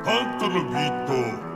Pantalo Vito.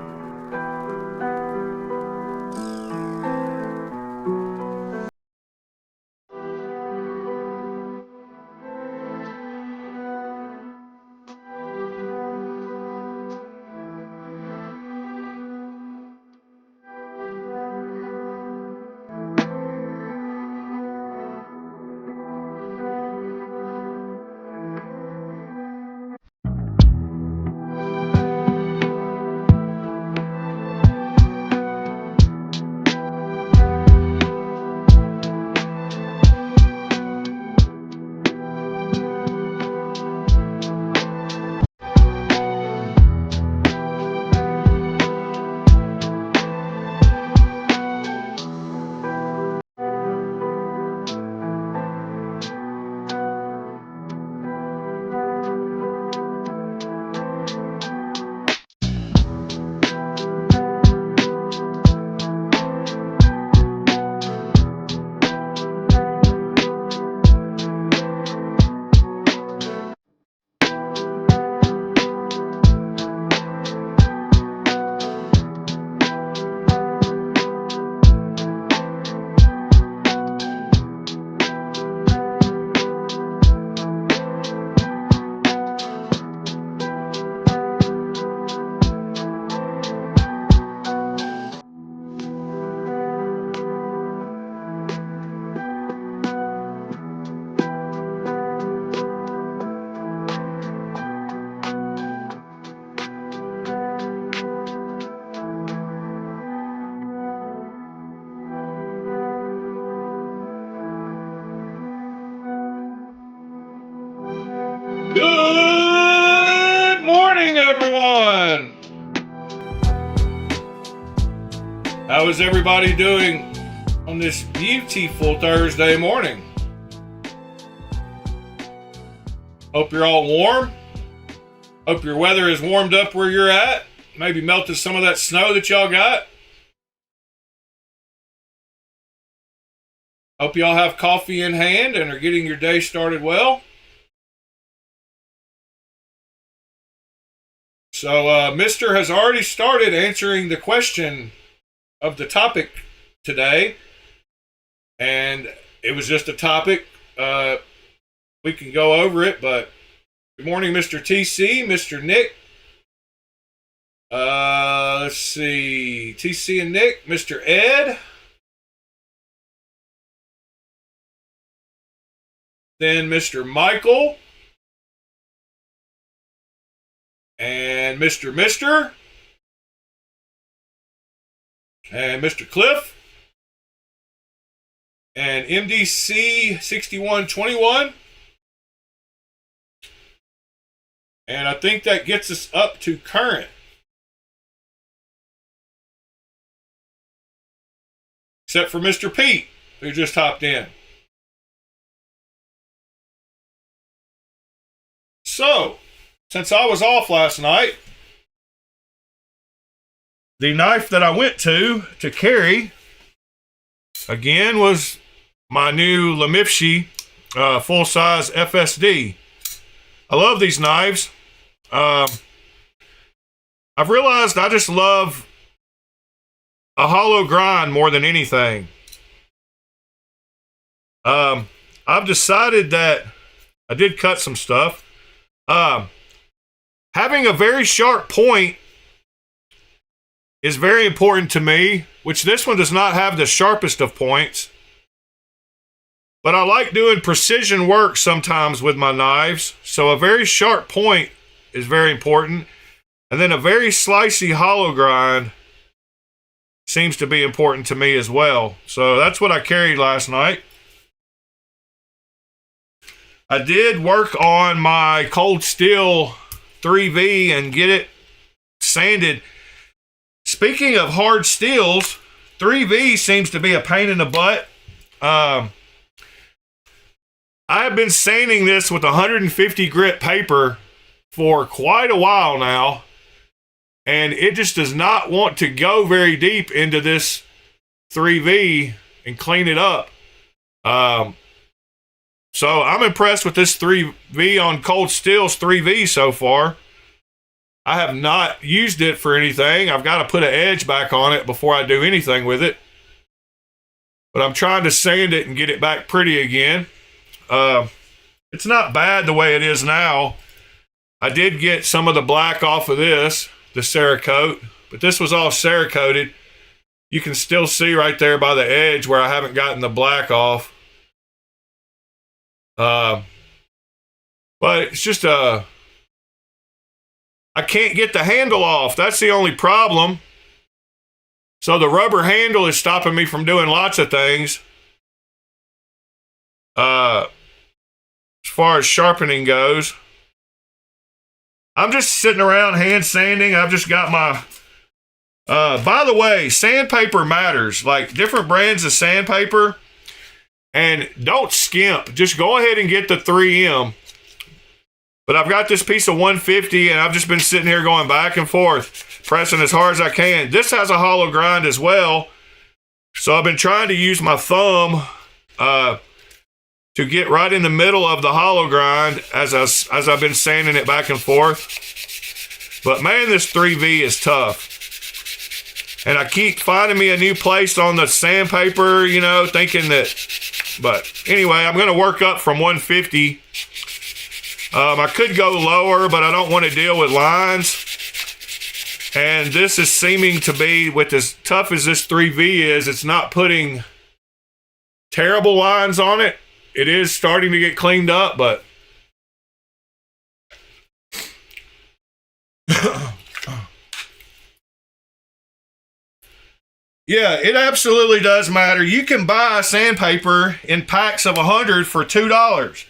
Good morning, everyone. How is everybody doing on this beautiful Thursday morning? Hope you're all warm. Hope your weather is warmed up where you're at. Maybe melted some of that snow that y'all got. Hope y'all have coffee in hand and are getting your day started well. So, Mister has already started answering the question of the topic today. And it was just a topic. We can go over it, but good morning, Mr. TC, Mr. Nick. Let's see. TC and Nick, Mr. Ed. Then Mr. Michael. And Mr. And Mr. Cliff. And MDC 6121. And I think that gets us up to current. Except for Mr. Pete, who just hopped in. So, since I was off last night, the knife that I went to carry, again, was my new Lemifshi full-size FSD. I love these knives. I've realized I just love a hollow grind more than anything. I've decided that I did cut some stuff. Having a very sharp point is very important to me, which this one does not have the sharpest of points. But I like doing precision work sometimes with my knives, so a very sharp point is very important. And then a very slicey hollow grind seems to be important to me as well. So that's what I carried last night. I did work on my cold steel 3V and get it sanded. Speaking of hard steels, 3V seems to be a pain in the butt. I have been sanding this with 150 grit paper for quite a while now, and it just does not want to go very deep into this 3V and clean it up. So I'm impressed with this 3V on Cold Steel's 3V so far. I have not used it for anything. I've got to put an edge back on it before I do anything with it. But I'm trying to sand it and get it back pretty again. It's not bad the way it is now. I did get some of the black off of this, the Cerakote, but this was all Cerakoted. You can still see right there by the edge where I haven't gotten the black off. But it's just I can't get the handle off. That's the only problem. So the rubber handle is stopping me from doing lots of things. As far as sharpening goes, I'm just sitting around hand sanding. I've just got my, by the way, sandpaper matters. Like different brands of sandpaper. And don't skimp. Just go ahead and get the 3M. But I've got this piece of 150 and I've just been sitting here going back and forth, pressing as hard as I can. This has a hollow grind as well. So I've been trying to use my thumb to get right in the middle of the hollow grind as I've been sanding it back and forth. But man, this 3V is tough. And I keep finding me a new place on the sandpaper, you know, thinking that, but anyway, I'm going to work up from 150. I could go lower, but I don't want to deal with lines. And this is seeming to be, with as tough as this 3V is, it's not putting terrible lines on it. It is starting to get cleaned up, but yeah, it absolutely does matter. You can buy sandpaper in packs of 100 for $2.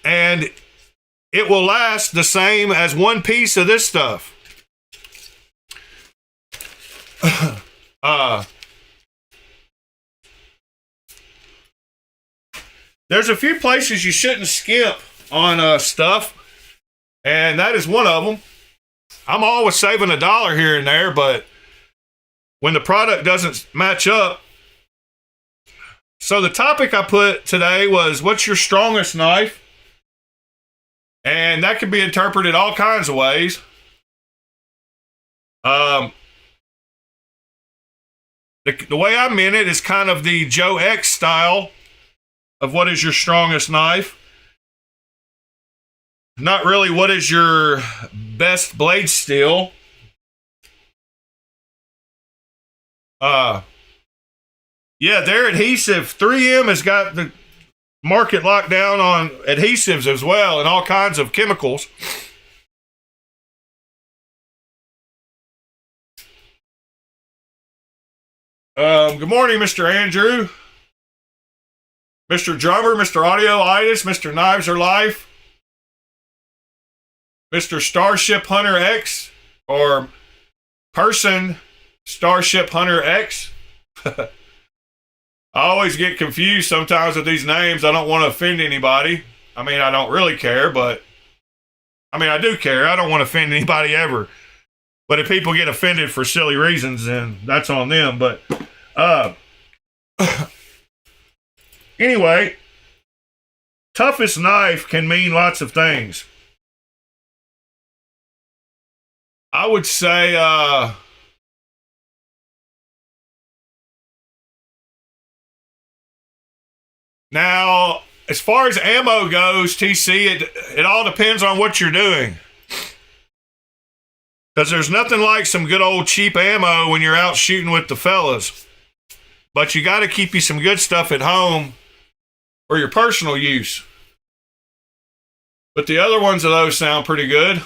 And it will last the same as one piece of this stuff. There's a few places you shouldn't skimp on stuff, and that is one of them. I'm always saving $1 here and there, but when the product doesn't match up. So the topic I put today was, what's your strongest knife? And that can be interpreted all kinds of ways. The way I meant it is kind of the Joe X style of what is your strongest knife. Not really what is your best blade steel. Yeah, their adhesive, 3M has got the market locked down on adhesives as well and all kinds of chemicals. Good morning, Mr. Andrew, Mr. Drummer, Mr. Audio-itis, Mr. Knives are Life, Mr. Starship Hunter X, or Person Starship Hunter X. I always get confused sometimes with these names. I don't want to offend anybody. I mean, I don't really care, but I mean, I do care. I don't want to offend anybody ever. But if people get offended for silly reasons, then that's on them. But anyway, toughest knife can mean lots of things. I would say now, as far as ammo goes, TC, it all depends on what you're doing. Because there's nothing like some good old cheap ammo when you're out shooting with the fellas. But you got to keep you some good stuff at home for your personal use. But the other ones of those sound pretty good.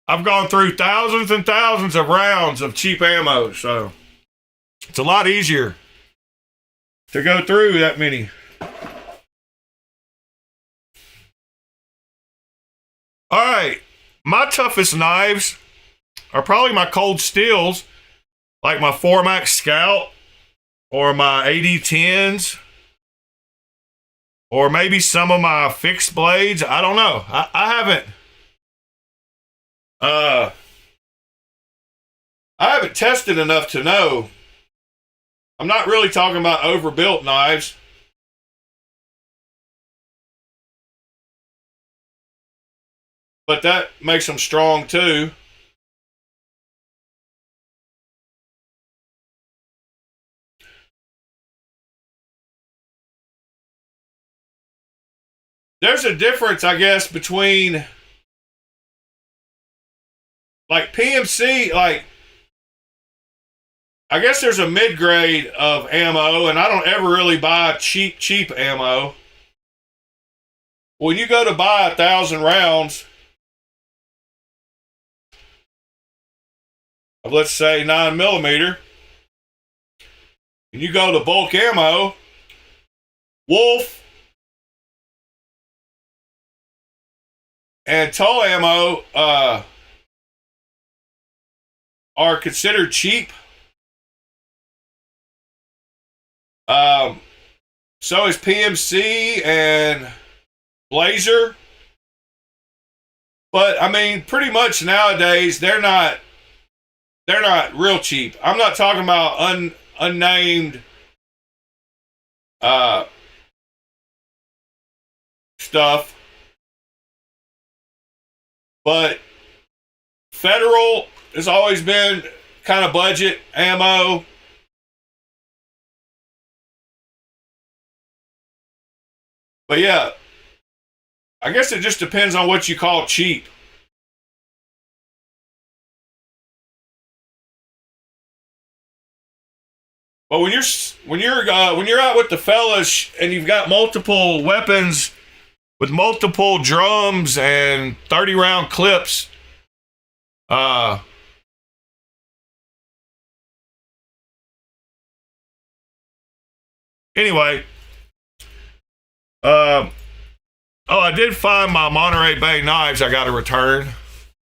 I've gone through thousands and thousands of rounds of cheap ammo, so it's a lot easier to go through that many. All right, my toughest knives are probably my cold steels, like my 4MAX Scout or my AD-10s, or maybe some of my fixed blades. I don't know. I haven't tested enough to know. I'm not really talking about overbuilt knives. But that makes them strong too. There's a difference, I guess, between like PMC, like I guess there's a mid-grade of ammo, and I don't ever really buy cheap ammo. When you go to buy 1,000 rounds of, let's say, 9mm, and you go to bulk ammo, Wolf and tow ammo are considered cheap. So is PMC and Blazer. But I mean, pretty much nowadays they're not real cheap. I'm not talking about unnamed stuff. But Federal has always been kind of budget ammo. But yeah, I guess it just depends on what you call cheap. But when you're out with the fellas and you've got multiple weapons with multiple drums and 30-round clips, Anyway, I did find my Monterey Bay knives I got to return.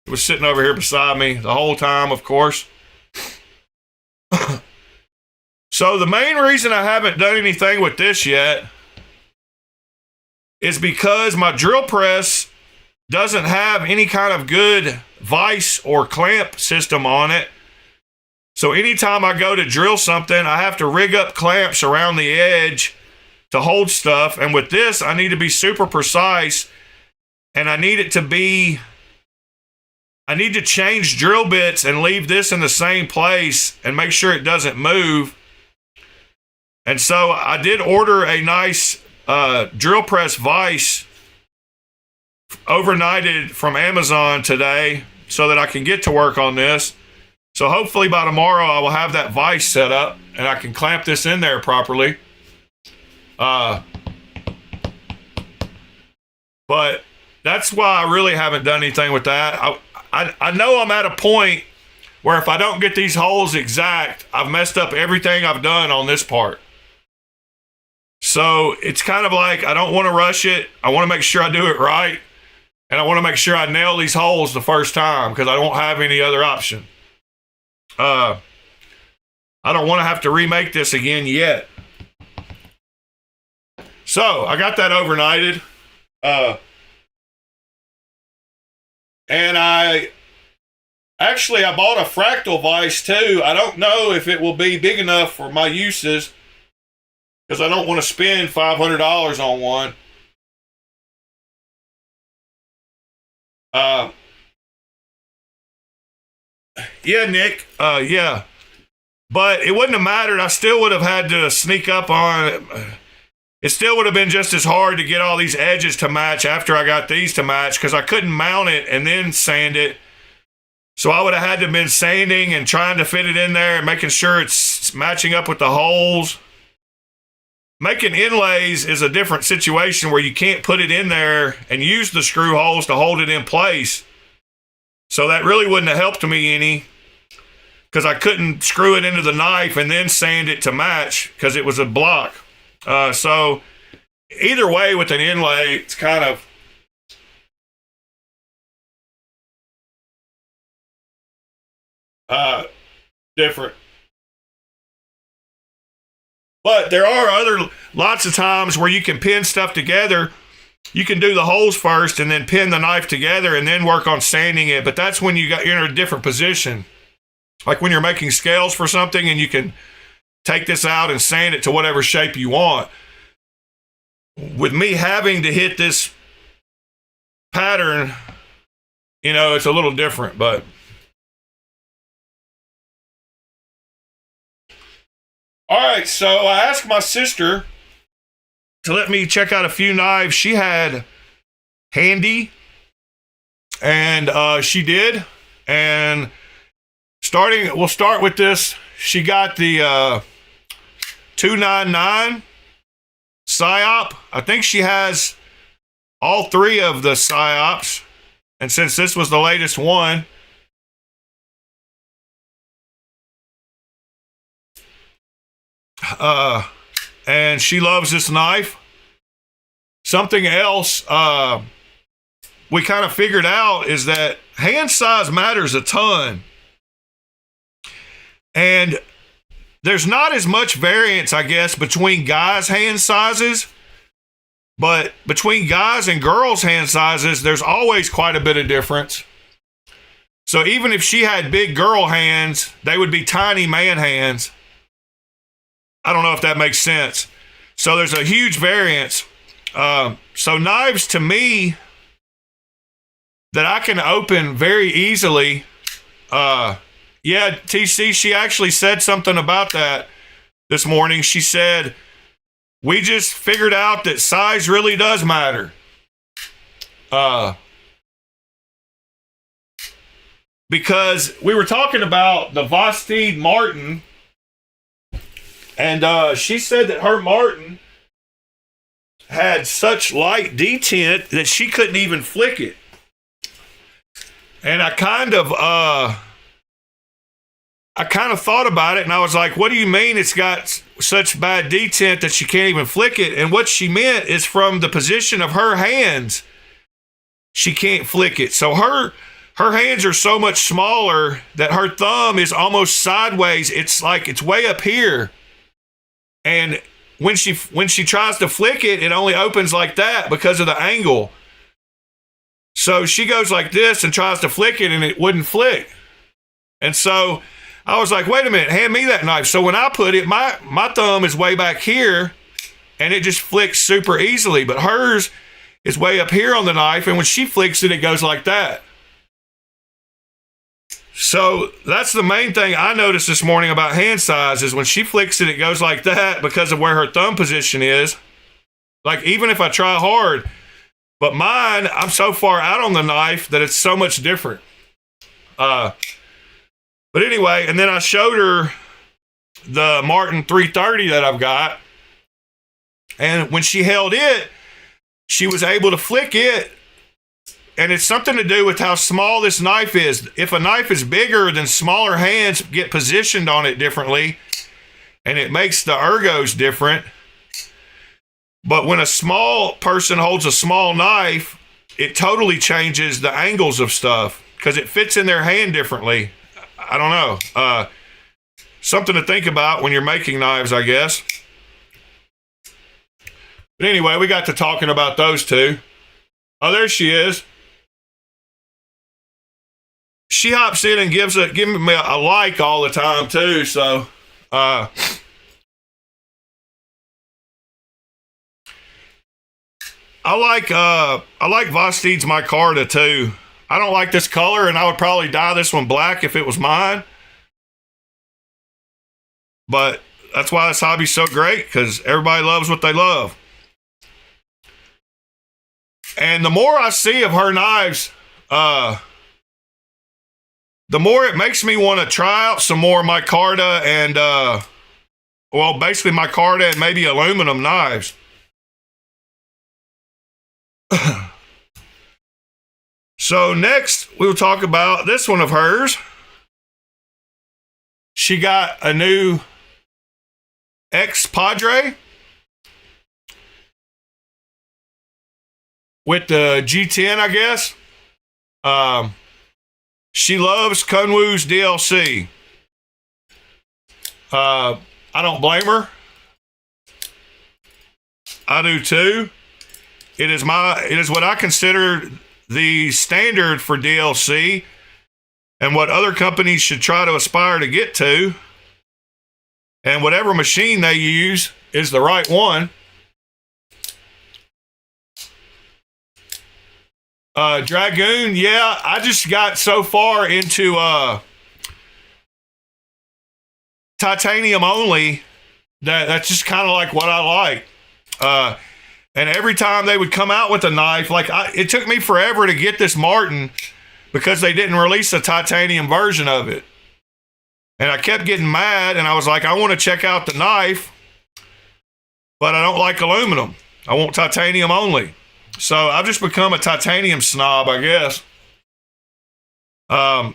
It was sitting over here beside me the whole time, of course. So the main reason I haven't done anything with this yet is because my drill press doesn't have any kind of good vise or clamp system on it. So anytime I go to drill something, I have to rig up clamps around the edge to hold stuff. And with this, I need to be super precise, and I need to change drill bits and leave this in the same place and make sure it doesn't move. And so I did order a nice drill press vise overnighted from Amazon today so that I can get to work on this. So hopefully by tomorrow I will have that vise set up and I can clamp this in there properly. But that's why I really haven't done anything with that. I know I'm at a point where if I don't get these holes exact, I've messed up everything I've done on this part. So it's kind of like I don't want to rush it. I want to make sure I do it right. And I want to make sure I nail these holes the first time because I don't have any other option. I don't want to have to remake this again yet. So I got that overnighted. And I bought a fractal vise too. I don't know if it will be big enough for my uses because I don't want to spend $500 on one. Yeah, Nick. Yeah. But it wouldn't have mattered. I still would have had to sneak up on it. It still would have been just as hard to get all these edges to match after I got these to match because I couldn't mount it and then sand it. So I would have had to have been sanding and trying to fit it in there and making sure it's matching up with the holes. Making inlays is a different situation where you can't put it in there and use the screw holes to hold it in place. So that really wouldn't have helped me any because I couldn't screw it into the knife and then sand it to match because it was a block. So either way with an inlay, it's kind of different. But there are lots of times where you can pin stuff together. You can do the holes first and then pin the knife together and then work on sanding it. But that's when you're in a different position. Like when you're making scales for something and you can take this out and sand it to whatever shape you want. With me having to hit this pattern, it's a little different, but all right, so I asked my sister to let me check out a few knives she had handy, and she did. And we'll start with this. She got the 299 PSYOP. I think she has all three of the PSYOPs, and since this was the latest one, and she loves this knife. Something else we kind of figured out is that hand size matters a ton. And there's not as much variance, I guess, between guys' hand sizes. But between guys and girls' hand sizes, there's always quite a bit of difference. So even if she had big girl hands, they would be tiny man hands. I don't know if that makes sense. So there's a huge variance. So knives to me that I can open very easily. Yeah, TC, she actually said something about that this morning. She said, we just figured out that size really does matter. Because we were talking about the Vosteed Martin, and she said that her Martin had such light detent that she couldn't even flick it. And I kind of I kind of thought about it, and I was like, what do you mean it's got such bad detent that she can't even flick it? And what she meant is from the position of her hands, she can't flick it. So her hands are so much smaller that her thumb is almost sideways. It's like it's way up here. And when she tries to flick it, it only opens like that because of the angle. So she goes like this and tries to flick it, and it wouldn't flick. And so I was like, wait a minute, hand me that knife. So when I put it, my thumb is way back here, and it just flicks super easily. But hers is way up here on the knife, and when she flicks it, it goes like that. So that's the main thing I noticed this morning about hand size is when she flicks it, it goes like that because of where her thumb position is. Like even if I try hard, but mine, I'm so far out on the knife that it's so much different. But anyway, and then I showed her the Martin 330 that I've got. And when she held it, she was able to flick it. And it's something to do with how small this knife is. If a knife is bigger, then smaller hands get positioned on it differently. And it makes the ergos different. But when a small person holds a small knife, it totally changes the angles of stuff because it fits in their hand differently. I don't know. Something to think about when you're making knives, I guess. But anyway, we got to talking about those two. Oh, there she is. She hops in and gives me a like all the time too. So, I like Vosteed's micarta too. I don't like this color, and I would probably dye this one black if it was mine. But that's why this hobby's so great, because everybody loves what they love. And the more I see of her knives, the more it makes me want to try out some more micarta and, well, basically micarta and maybe aluminum knives. So next, we'll talk about this one of hers. She got a new X Padre with the G10, I guess. She loves Kunwu's DLC. I don't blame her. I do too. It is what I consider the standard for DLC and what other companies should try to aspire to get to. And whatever machine they use is the right one. Dragoon, yeah, I just got so far into titanium only that's just kind of like what I like. And every time they would come out with a knife, like it took me forever to get this Martin because they didn't release a titanium version of it. And I kept getting mad, and I was like, I want to check out the knife, but I don't like aluminum. I want titanium only. So I've just become a titanium snob, I guess. But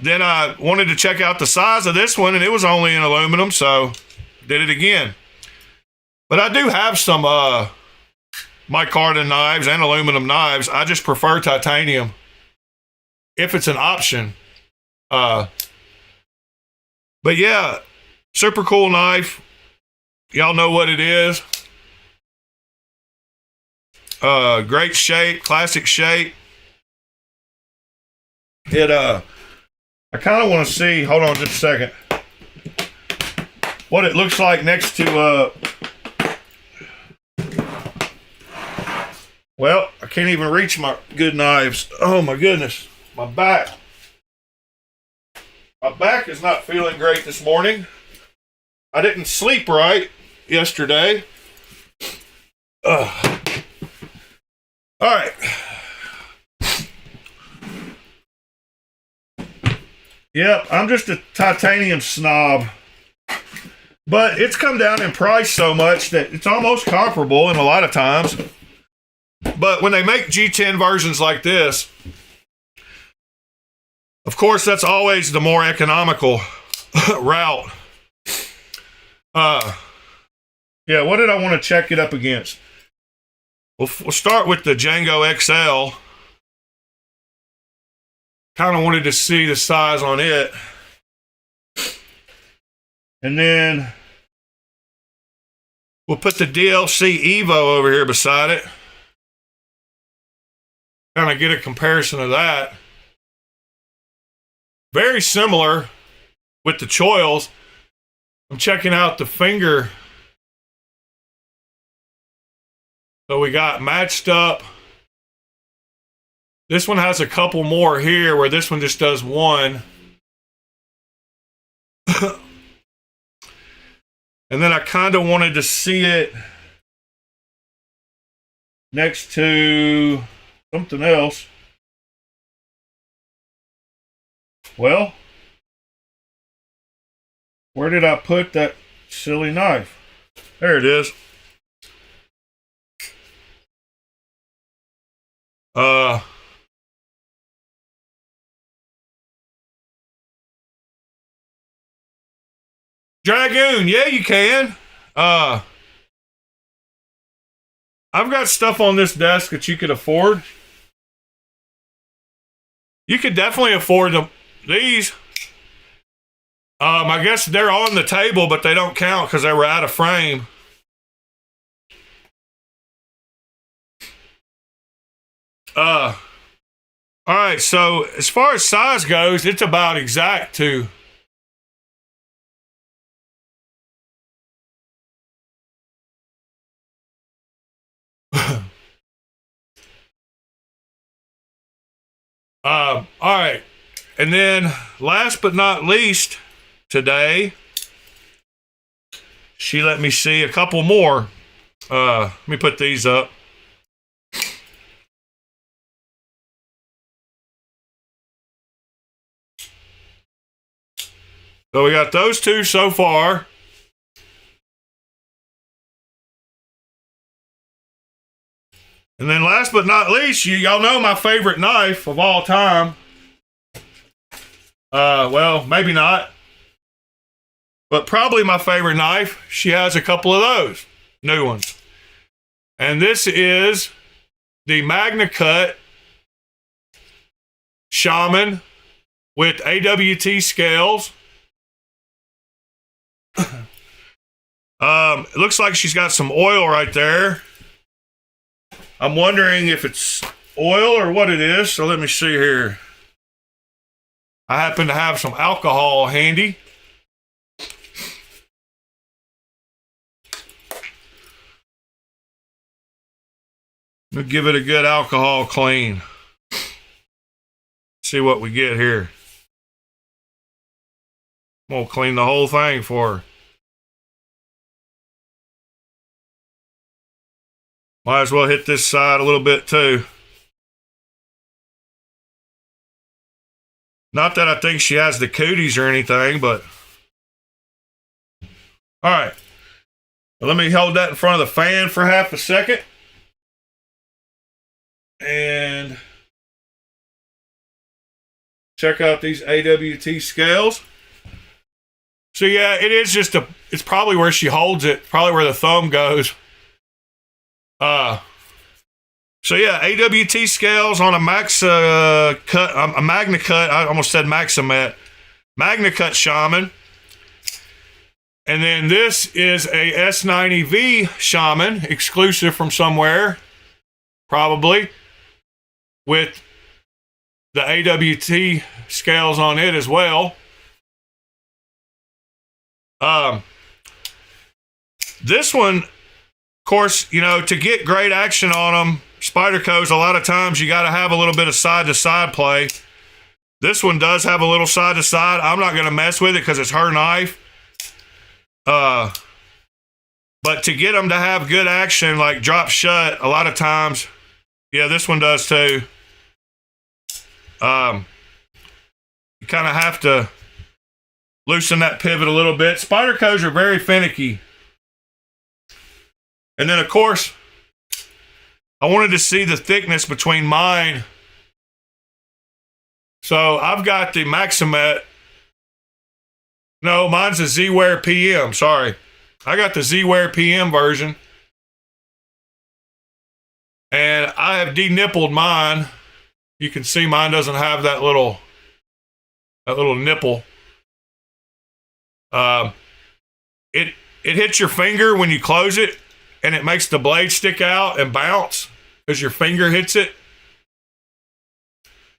then I wanted to check out the size of this one, and it was only in aluminum, so did it again. But I do have some micarta knives and aluminum knives. I just prefer titanium if it's an option. But yeah, super cool knife. Y'all know what it is. Great shape, classic shape. I kind of want to see, hold on just a second, what it looks like next to, well, I can't even reach my good knives. Oh my goodness, my back. My back is not feeling great this morning. I didn't sleep right yesterday. All right. Yep, I'm just a titanium snob. But it's come down in price so much that it's almost comparable in a lot of times. But when they make G10 versions like this, of course, that's always the more economical route. Yeah, what did I want to check it up against? We'll start with the Django XL. Kind of wanted to see the size on it. And then we'll put the DLC Evo over here beside it. Kind of get a comparison of that. Very similar with the choils. I'm checking out the finger. So we got matched up. This one has a couple more here where this one just does one. And then I kind of wanted to see it next to something else. Well, where did I put that silly knife? There it is. Dragoon, yeah, you can. I've got stuff on this desk that you could afford. You could definitely afford these. I guess they're on the table, but they don't count because they were out of frame. All right, so as far as size goes, it's about exact too. All right, and then last but not least, today she let me see a couple more. Let me put these up. So we got those two so far. And then last but not least, y'all know my favorite knife of all time. Well, maybe not. But probably my favorite knife. She has a couple of those new ones. And this is the Magna Cut Shaman with AWT scales. It looks like she's got some oil right there. I'm wondering if it's oil or what it is. So let me see here. I happen to have some alcohol handy. We'll give it a good alcohol clean. See what we get here. We'll clean the whole thing for her. Might as well hit this side a little bit too. Not that I think she has the cooties or anything, but... Alright. Well, let me hold that in front of the fan for half a second. And... check out these AWT scales. So yeah, it is just it's probably where she holds it. Probably where the thumb goes. So yeah, AWT scales on a Magna Cut. I almost said Maximet. Magna Cut Shaman. And then this is a S90V Shaman, exclusive from somewhere, probably, with the AWT scales on it as well. This one, of course, you know, to get great action on them, Spyderco's, a lot of times you got to have a little bit of side-to-side play. This one does have a little side-to-side. I'm not going to mess with it because it's her knife. But to get them to have good action, like drop shut, a lot of times, yeah, this one does too. You kind of have to loosen that pivot a little bit. Spyderco's are very finicky. And then, of course, I wanted to see the thickness between mine. So I've got the Maximet No, mine's a Z-Wear PM. Sorry. I got the Z-Wear PM version. And I have denippled mine. You can see mine doesn't have that little nipple. It hits your finger when you close it, and it makes the blade stick out and bounce because your finger hits it.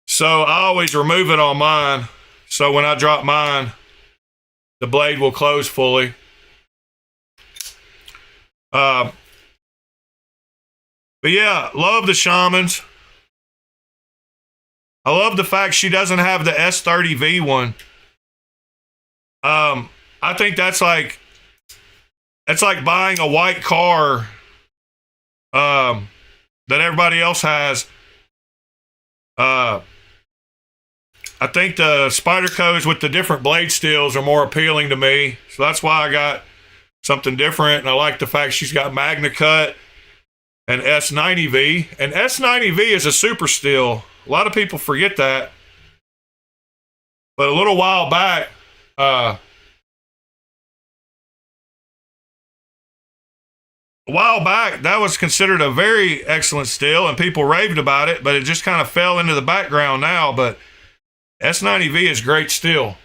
So I always remove it on mine. So when I drop mine, the blade will close fully. But yeah, love the Shamans. I love the fact she doesn't have the S30V one. I think that's like buying a white car that everybody else has. I think the Spydercos with the different blade steels are more appealing to me. So that's why I got something different. And I like the fact she's got Magna Cut and S90V. And S90V is a super steel. A lot of people forget that. But a little while back, that was considered a very excellent steel, and people raved about it, but it just kind of fell into the background now. But S90V is great steel.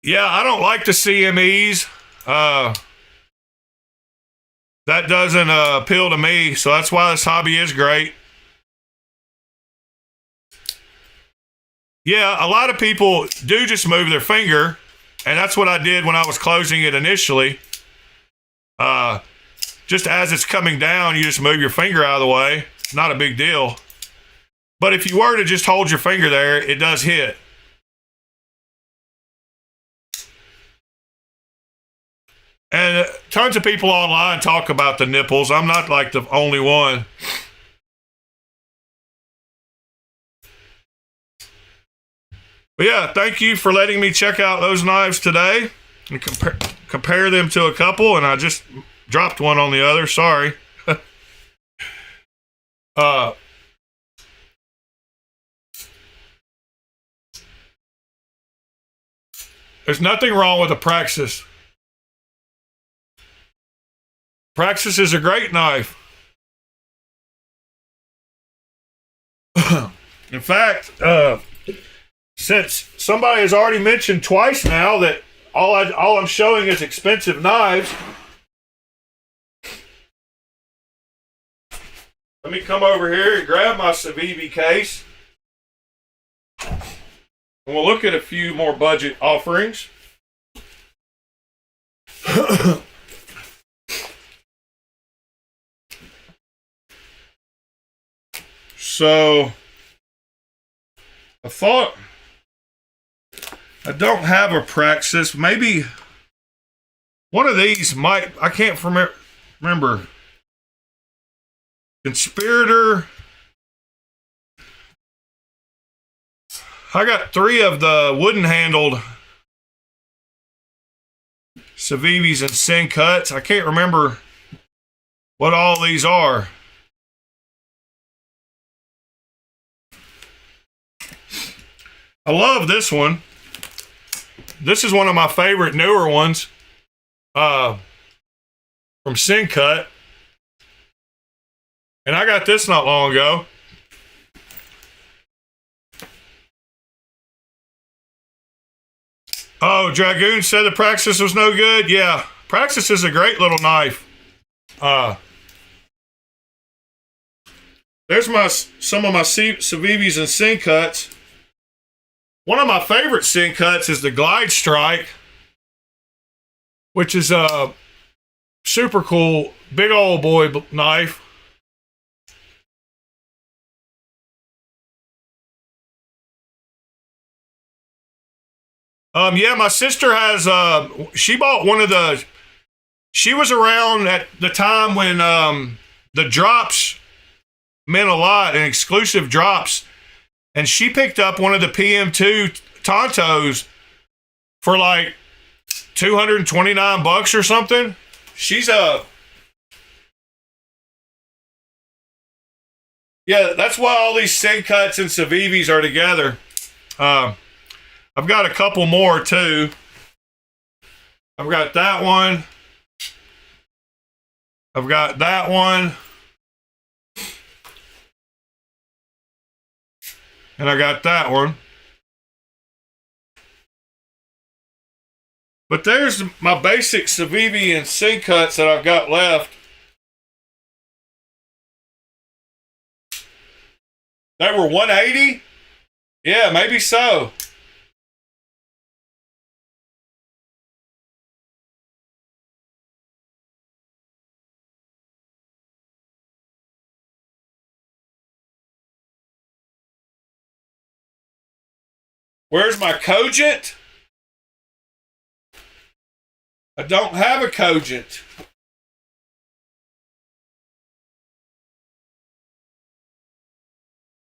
Yeah, I don't like the CMEs. That doesn't appeal to me, so that's why this hobby is great. Yeah, a lot of people do just move their finger, and that's what I did when I was closing it initially. Just as it's coming down, you just move your finger out of the way. Not a big deal. But if you were to just hold your finger there, it does hit. And tons of people online talk about the nipples. I'm not like the only one. But yeah, thank you for letting me check out those knives today and compare them to a couple. And I just dropped one on the other. Sorry. There's nothing wrong with a Praxis. Praxis is a great knife. In fact, since somebody has already mentioned twice now that all I'm showing is expensive knives, let me come over here and grab my Civivi case. And we'll look at a few more budget offerings. So, I thought I don't have a Praxis. Maybe one of these might, I can't remember. Conspirator. I got 3 of the wooden handled Civivis and Sin Cuts. I can't remember what all these are. I love this one. This is one of my favorite newer ones from Sin Cut. And I got this not long ago. Oh, Dragoon said the Praxis was no good. Yeah, Praxis is a great little knife. There's some of my Civivis and Sin Cuts. One of my favorite Sin Cuts is the Glide Strike, which is a super cool, big old boy knife. Yeah, my sister has, she bought one of the, she was around at the time when the drops meant a lot, and exclusive drops. And she picked up one of the PM2 Tontos for like $229 or something. She's yeah, that's why all these Sin Cuts and Civivis are together. I've got a couple more too. I've got that one. I've got that one. And I got that one. But there's my basic Civivi and sink cuts that I've got left. They were 180? Yeah, maybe so. Where's my Cogent? I don't have a Cogent.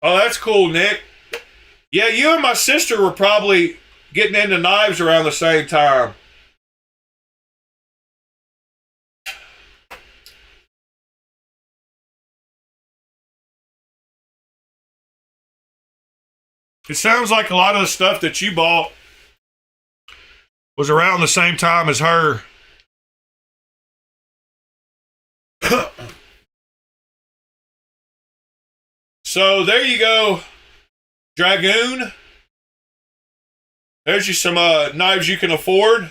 Oh, that's cool, Nick. Yeah, you and my sister were probably getting into knives around the same time. It sounds like a lot of the stuff that you bought was around the same time as her. So there you go, Dragoon. There's you some knives you can afford.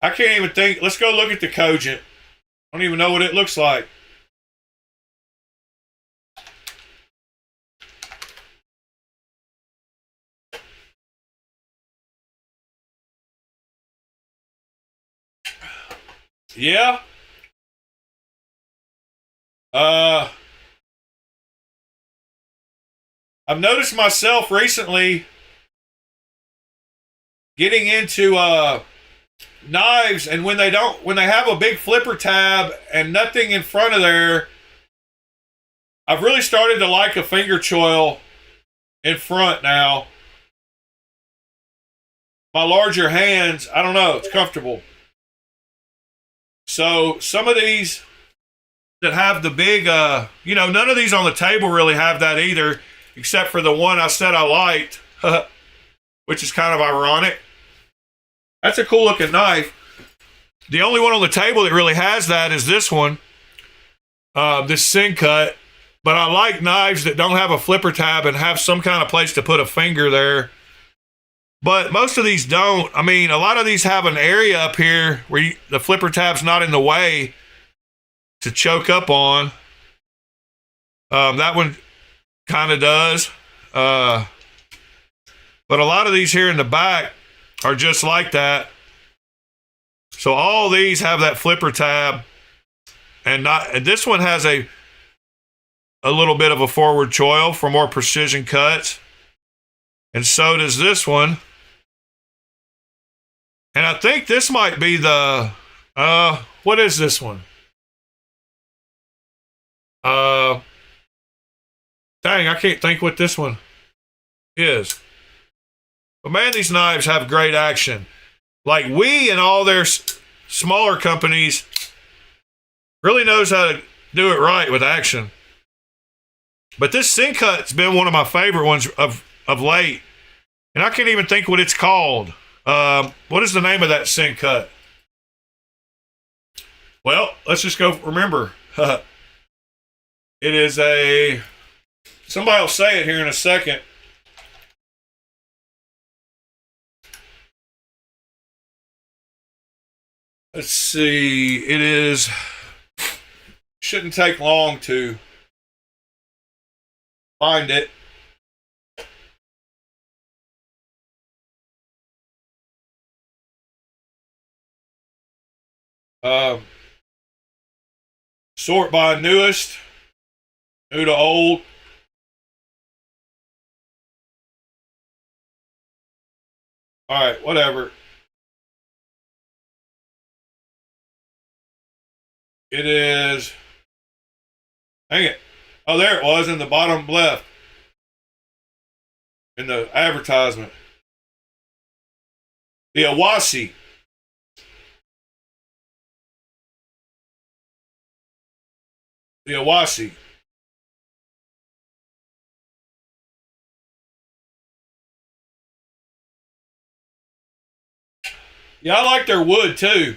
I can't even think. Let's go look at the Cogent. I don't even know what it looks like. Yeah. I've noticed myself recently getting into knives, and when they have a big flipper tab and nothing in front of there, I've really started to like a finger choil in front now. My larger hands, I don't know, it's comfortable. So some of these that have the big, none of these on the table really have that either, except for the one I said I liked, which is kind of ironic. That's a cool looking knife. The only one on the table that really has that is this one, this sink cut. But I like knives that don't have a flipper tab and have some kind of place to put a finger there. But most of these don't. I mean, a lot of these have an area up here where the flipper tab's not in the way to choke up on. That one kind of does. But a lot of these here in the back are just like that. So all these have that flipper tab, and this one has a little bit of a forward choil for more precision cuts, and so does this one. And I think this might be the what is this one? Dang, I can't think what this one is. But man, these knives have great action. Like We and all their smaller companies really knows how to do it right with action. But this sink cut's been one of my favorite ones of late. And I can't even think what it's called. What is the name of that sink cut? Well, let's just go remember. It is somebody will say it here in a second. Let's see. It is. Shouldn't take long to find it. Sort by newest, new to old. All right, whatever. It is. Hang it. Oh, there it was in the bottom left. In the advertisement. The Awasi. The Awasi. Yeah, I like their wood too.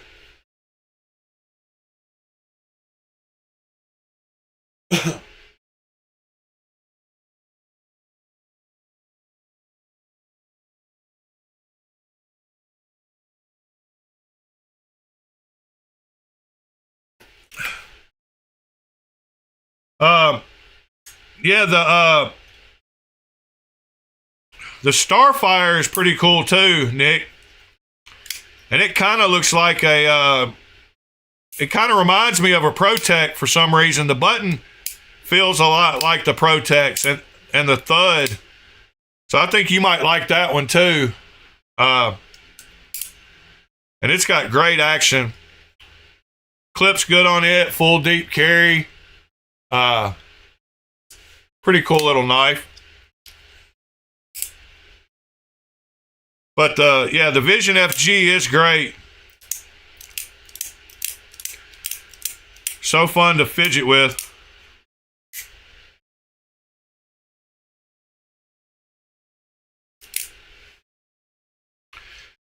Yeah, the Starfire is pretty cool too, Nick. And it kind of looks like a it kind of reminds me of a Protect for some reason. The button feels a lot like the Protects and the thud. So I think you might like that one too. And it's got great action. Clip's good on it, full deep carry. Pretty cool little knife. But yeah, the Vision FG is great. So fun to fidget with.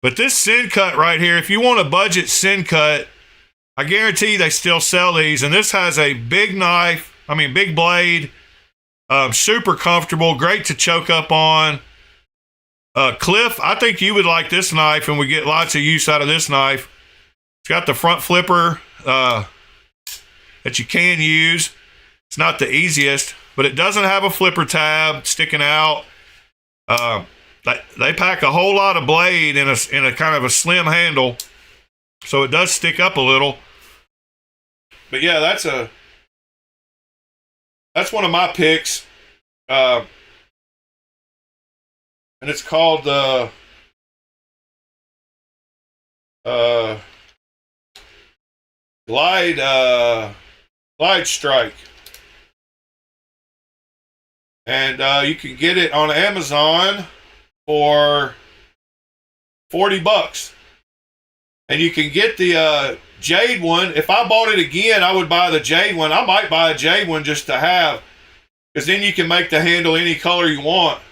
But this Sin Cut right here, if you want a budget Sin Cut, I guarantee they still sell these. And this has a big knife, big blade, super comfortable, great to choke up on. Cliff, I think you would like this knife, and we get lots of use out of this knife. It's got the front flipper that you can use. It's not the easiest, but it doesn't have a flipper tab sticking out. They pack a whole lot of blade in a kind of a slim handle, so it does stick up a little. But yeah, that's one of my picks. And it's called the Glide Strike. And you can get it on Amazon for $40. And you can get the Jade one. If I bought it again, I would buy the Jade one. I might buy a Jade one just to have, because then you can make the handle any color you want.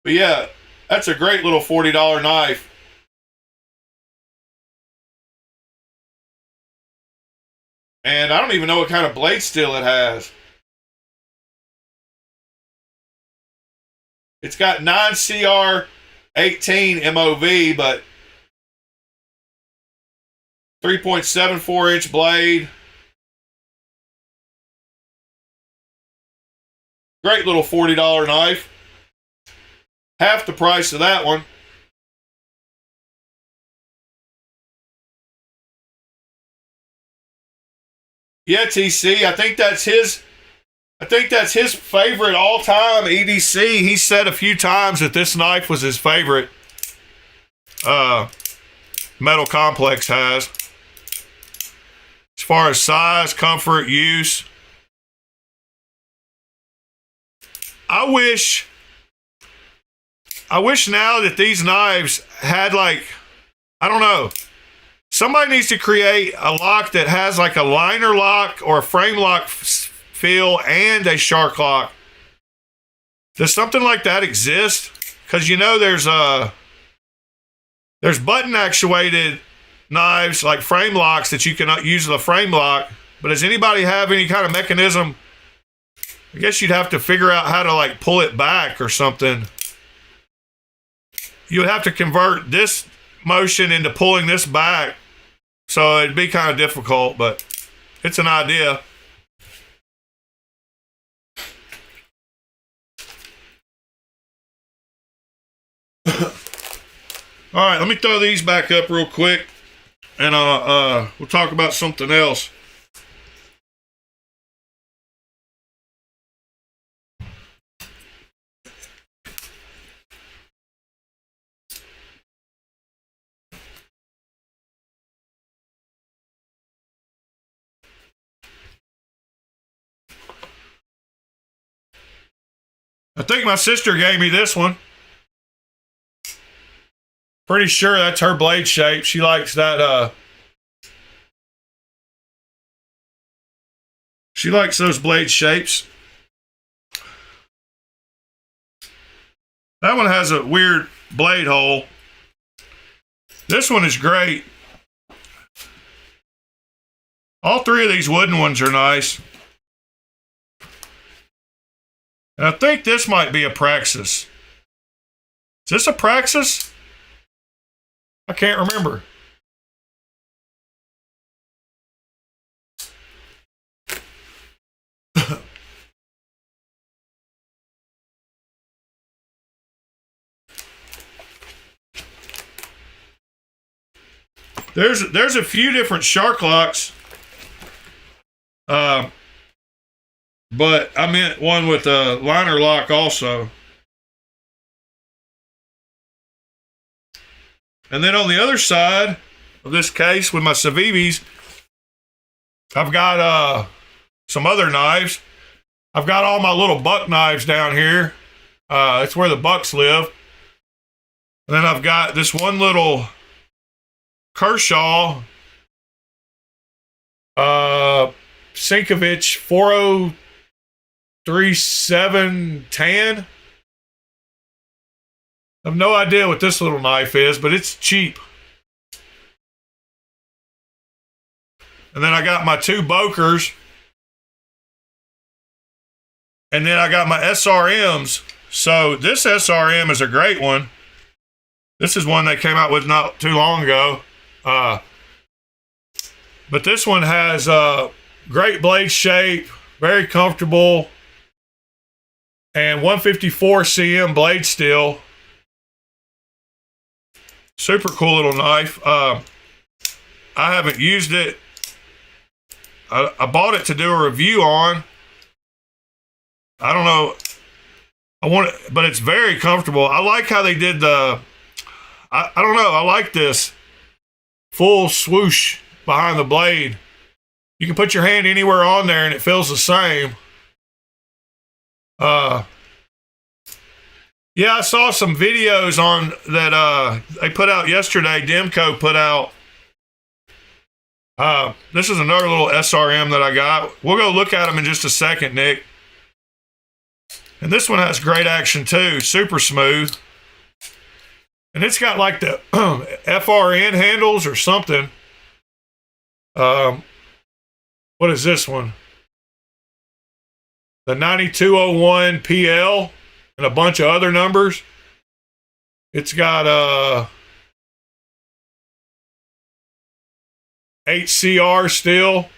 But yeah, that's a great little $40 knife. And I don't even know what kind of blade steel it has. It's got 9CR18 MOV, but 3.74 inch blade. Great little $40 knife. Half the price of that one. Yeah, TC, I think that's his favorite all-time EDC. He said a few times that this knife was his favorite. Metal Complex has. As far as size, comfort, use. I wish now that these knives had, like, I don't know, somebody needs to create a lock that has like a liner lock or a frame lock feel and a shark lock. Does something like that exist? Because there's button actuated knives like frame locks that you can use the frame lock. But does anybody have any kind of mechanism? I guess you'd have to figure out how to like pull it back or something. You would have to convert this motion into pulling this back. So it'd be kind of difficult, but it's an idea. All right, let me throw these back up real quick, and we'll talk about something else. I think my sister gave me this one. Pretty sure that's her blade shape. She likes that She likes those blade shapes. That one has a weird blade hole. This one is great. All three of these wooden ones are nice. And I think this might be a Praxis. Is this a Praxis? I can't remember. There's a few different shark locks. But I meant one with a liner lock also. And then on the other side of this case with my Civivis, I've got some other knives. I've got all my little buck knives down here. It's where the bucks live. And then I've got this one little Kershaw Sinkovich 4037 tan. I have no idea what this little knife is, but it's cheap. And then I got my two Bokers. And then I got my SRMs. So this SRM is a great one. This is one they came out with not too long ago. But this one has great blade shape, very comfortable, and 154 cm blade steel. Super cool little knife. I haven't used it. I bought it to do a review on. I don't know. I want it, but it's very comfortable. I like how they did the. I don't know. I like this full swoosh behind the blade. You can put your hand anywhere on there and it feels the same. Yeah, I saw some videos on that they put out yesterday. Demco put out. This is another little SRM that I got. We'll go look at them in just a second, Nick. And this one has great action too. Super smooth. And it's got like the FRN handles or something. What is this one? The 9201 PL and a bunch of other numbers. It's got HCR steel.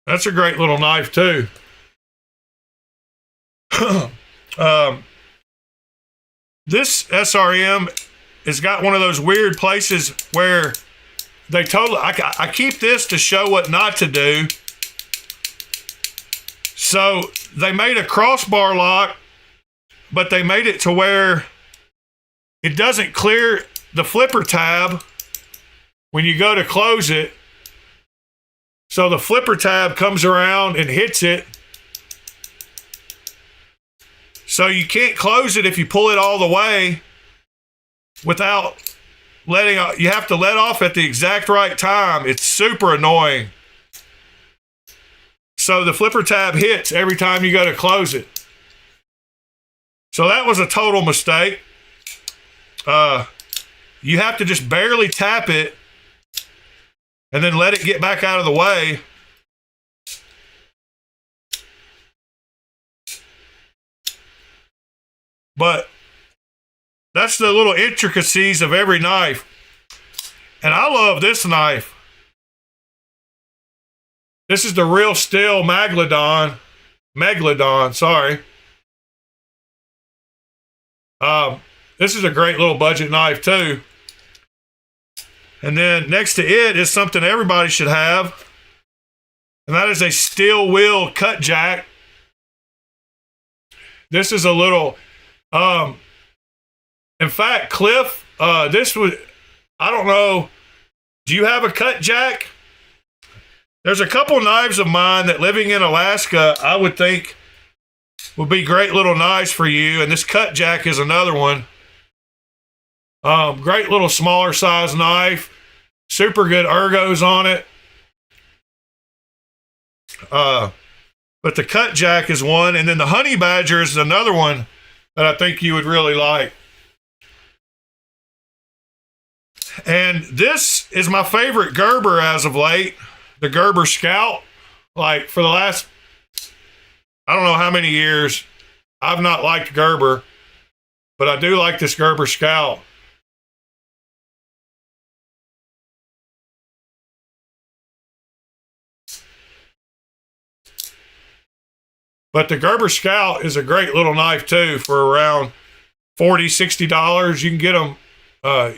That's a great little knife too. This SRM has got one of those weird places where they totally, I keep this to show what not to do. So they made a crossbar lock, but they made it to where it doesn't clear the flipper tab when you go to close it. So the flipper tab comes around and hits it. So you can't close it if you pull it all the way without letting, you have to let off at the exact right time. It's super annoying. So the flipper tab hits every time you go to close it. So that was a total mistake. You have to just barely tap it and then let it get back out of the way. But that's the little intricacies of every knife. And I love this knife. This is the Real Steel Megalodon, sorry. This is a great little budget knife too. And then next to it is something everybody should have. And that is a steel wheel cut jack. This is a little, in fact, Cliff, this was, I don't know, do you have a cut jack? There's a couple knives of mine that living in Alaska, I would think would be great little knives for you. And this cut jack is another one. Great little smaller size knife. Super good ergos on it. But the cut jack is one, and then the honey badger is another one that I think you would really like. And this is my favorite Gerber as of late, the Gerber Scout. Like for the last, I don't know how many years, I've not liked Gerber, but I do like this Gerber Scout. But the Gerber Scout is a great little knife too for around $40, $60. You can get them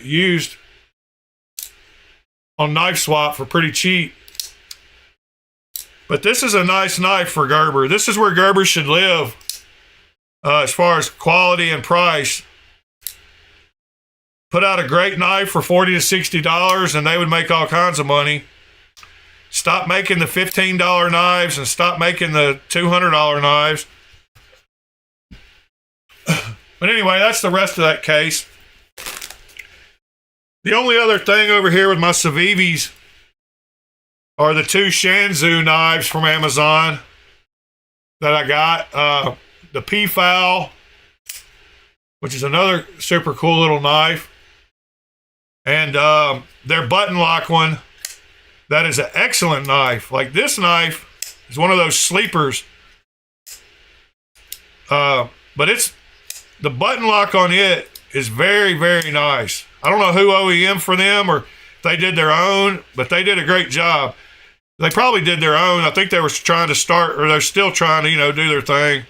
used on Knife Swap for pretty cheap. But this is a nice knife for Gerber. This is where Gerber should live as far as quality and price. Put out a great knife for $40 to $60 and they would make all kinds of money. Stop making the $15 knives and stop making the $200 knives. But anyway, that's the rest of that case. The only other thing over here with my Civivis are the two Shanzhou knives from Amazon that I got. The P-Foul, which is another super cool little knife. And their button lock one. That is an excellent knife. Like this knife is one of those sleepers. But it's the button lock on it is very, very nice. I don't know who OEM for them or if they did their own, but they did a great job. They probably did their own. I think they were trying to start, or they're still trying to, do their thing.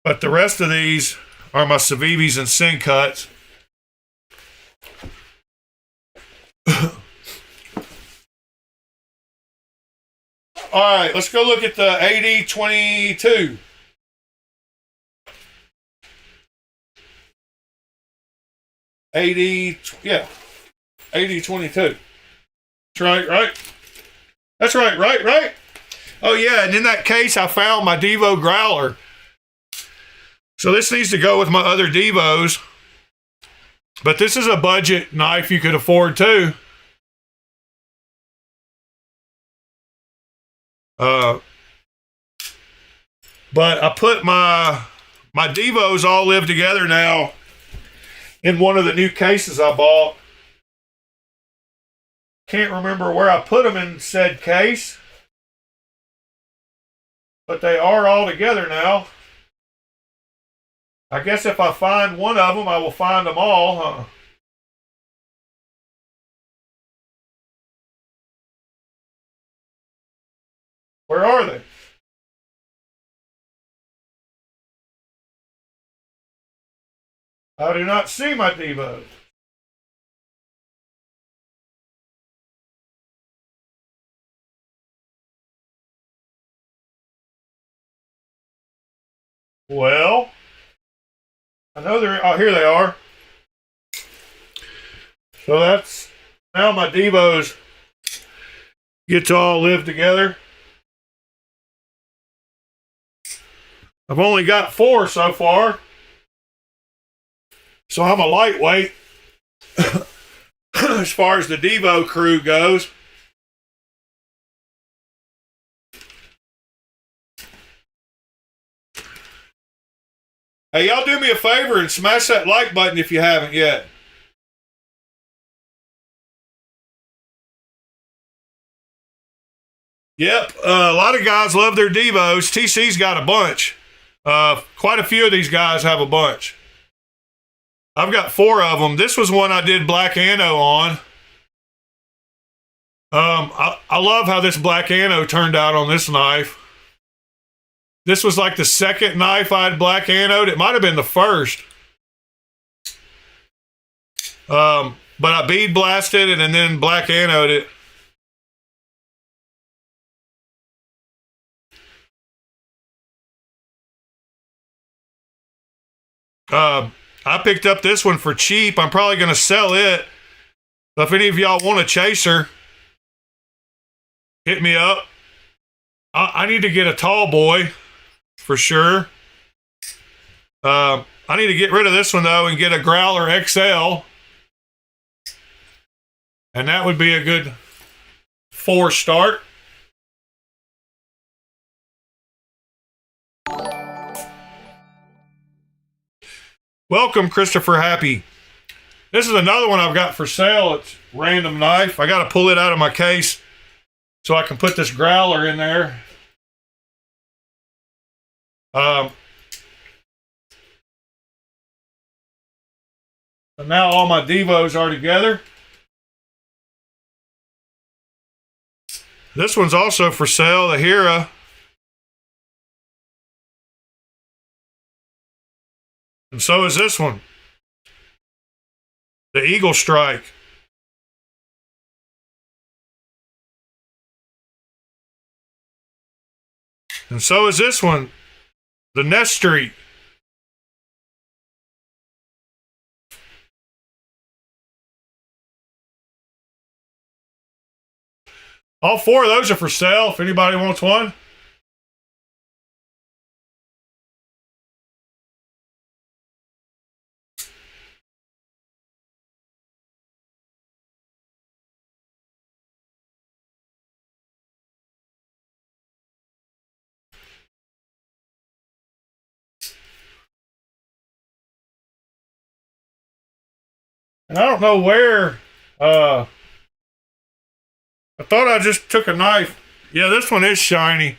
But the rest of these are my Civivis and Sin Cuts. All right, let's go look at the AD22. AD22. That's right? That's right? Oh yeah, and in that case, I found my Devo Growler. So this needs to go with my other Devos. But this is a budget knife you could afford too. But I put my Devos all live together now in one of the new cases I bought. Can't remember where I put them in said case, but they are all together now. I guess if I find one of them, I will find them all, huh? Where are they? I do not see my Devos. Well, I know they're, oh, here they are. So that's, now my Devos get to all live together. I've only got 4 so far. So I'm a lightweight as far as the Devo crew goes. Hey, y'all do me a favor and smash that like button if you haven't yet. Yep, a lot of guys love their Devos. TC's got a bunch. Quite a few of these guys have a bunch. I've got 4 of them. This was one I did black anno on. I love how this black anno turned out on this knife. This was like the second knife I'd black annoed. It might have been the first. But I bead blasted it and then black annoed it. I picked up this one for cheap. I'm probably going to sell it. So if any of y'all want a chaser, hit me up. I need to get a tall boy for sure. I need to get rid of this one though and get a Growler XL. And that would be a good 4 start. Welcome, Christopher Happy. This is another one I've got for sale. It's random knife. I got to pull it out of my case so I can put this growler in there. So now all my Devos are together. This one's also for sale, the Hera. And so is this one, the Eagle Strike. And so is this one, the Nest Street. All 4 of those are for sale if anybody wants one. And I don't know where, I thought I just took a knife. Yeah, this one is shiny.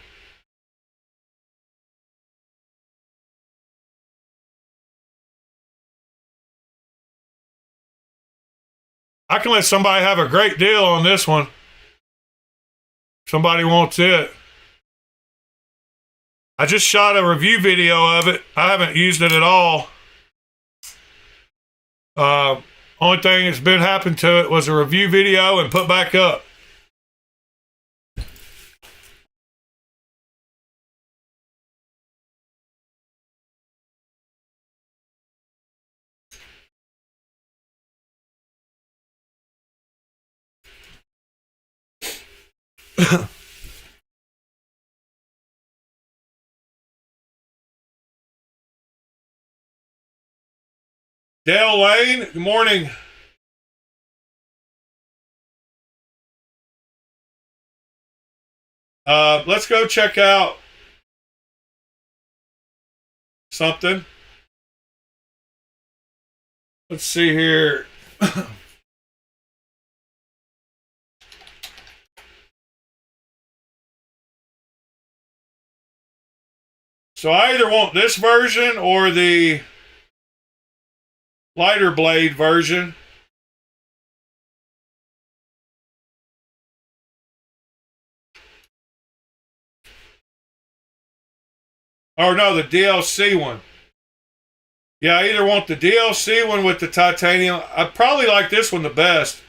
I can let somebody have a great deal on this one. Somebody wants it. I just shot a review video of it. I haven't used it at all. Only thing that's been happened to it was a review video and put back up. Dale Lane, good morning. Let's go check out something. Let's see here. So I either want this version or the lighter blade version. Or no, the DLC one. Yeah, I either want the DLC one with the titanium. I probably like this one the best.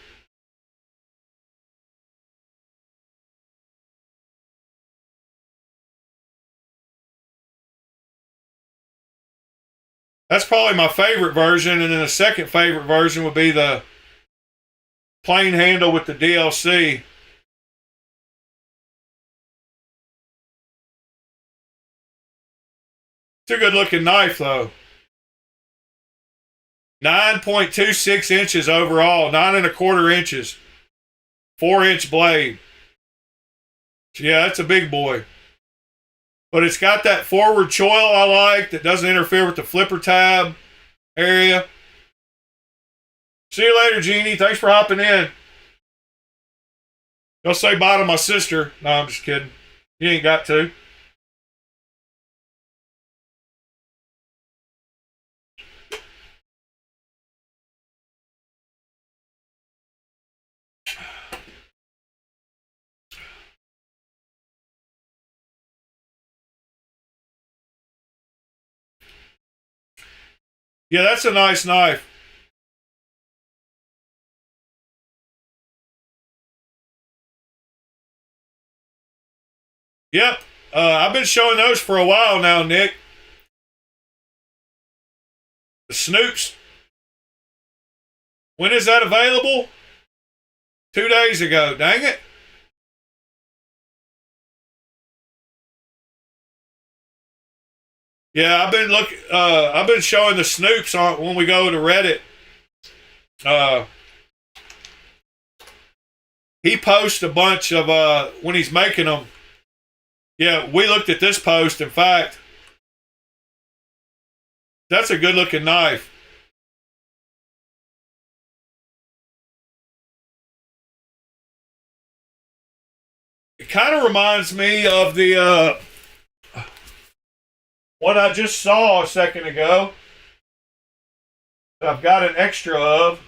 That's probably my favorite version, and then the second favorite version would be the plain handle with the DLC. It's a good looking knife though. 9.26 inches overall, 9.25 inches, 4-inch blade. Yeah, that's a big boy. But it's got that forward choil I like that doesn't interfere with the flipper tab area. See you later, Jeannie. Thanks for hopping in. Go say bye to my sister. No, I'm just kidding. You ain't got to. Yeah, that's a nice knife. Yep. I've been showing those for a while now, Nick. The Snoops. When is that available? 2 days ago. Dang it. Yeah, I've been showing the Snoops on when we go to Reddit. he posts a bunch of when he's making them. Yeah, we looked at this post. In fact, that's a good looking knife. It kind of reminds me of the one I just saw a second ago. I've got an extra of.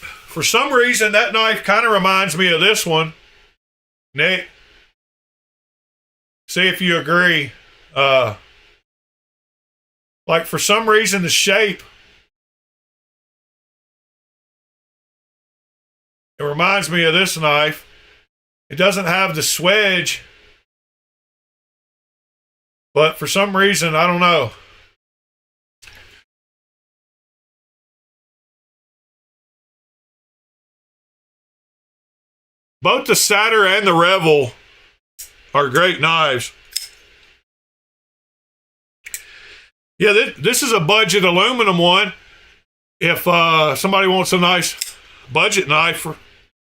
For some reason, that knife kind of reminds me of this one. Nick, see if you agree. Like for some reason, the shape, it reminds me of this knife. It doesn't have the swedge, but for some reason, I don't know. Both the Satyr and the Revel are great knives. Yeah, this is a budget aluminum one. If somebody wants a nice budget knife, I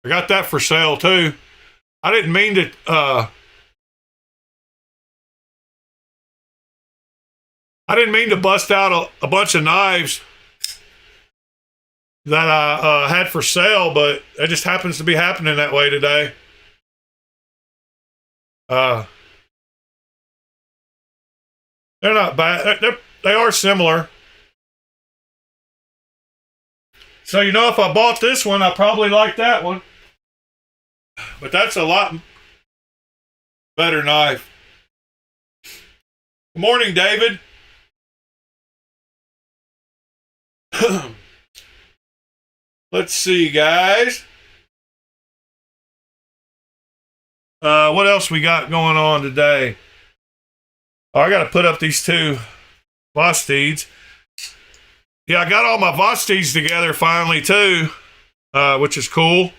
got that for sale too. I didn't mean to bust out a bunch of knives that I had for sale, but it just happens to be happening that way today. They're not bad. They are similar. So, you know, if I bought this one, I probably like that one. But that's a lot better knife. Good morning, David. Let's see, guys. What else we got going on today? Oh, I got to put up these two Vosteeds. Yeah, I got all my Vosteeds together finally too, which is cool.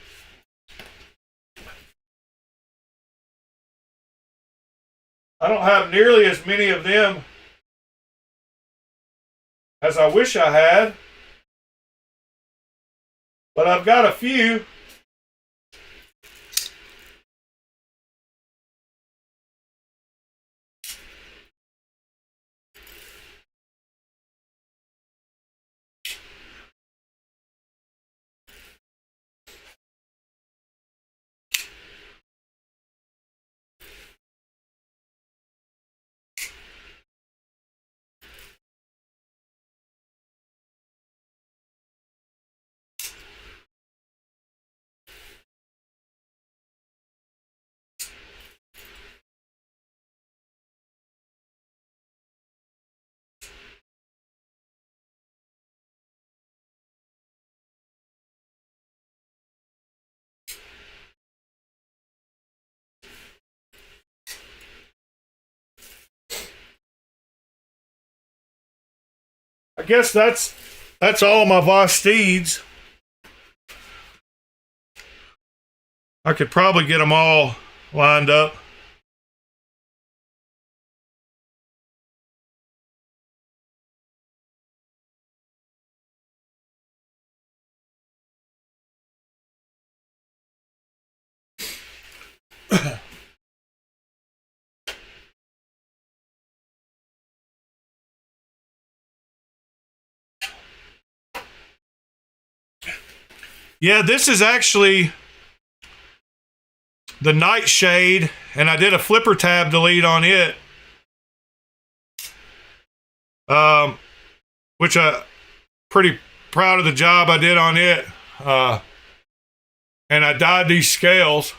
I don't have nearly as many of them as I wish I had, but I've got a few. I guess that's all my Vosteeds. I could probably get them all lined up. Yeah, this is actually the Nightshade, and I did a flipper tab delete on it, which I'm pretty proud of the job I did on it. And I dyed these scales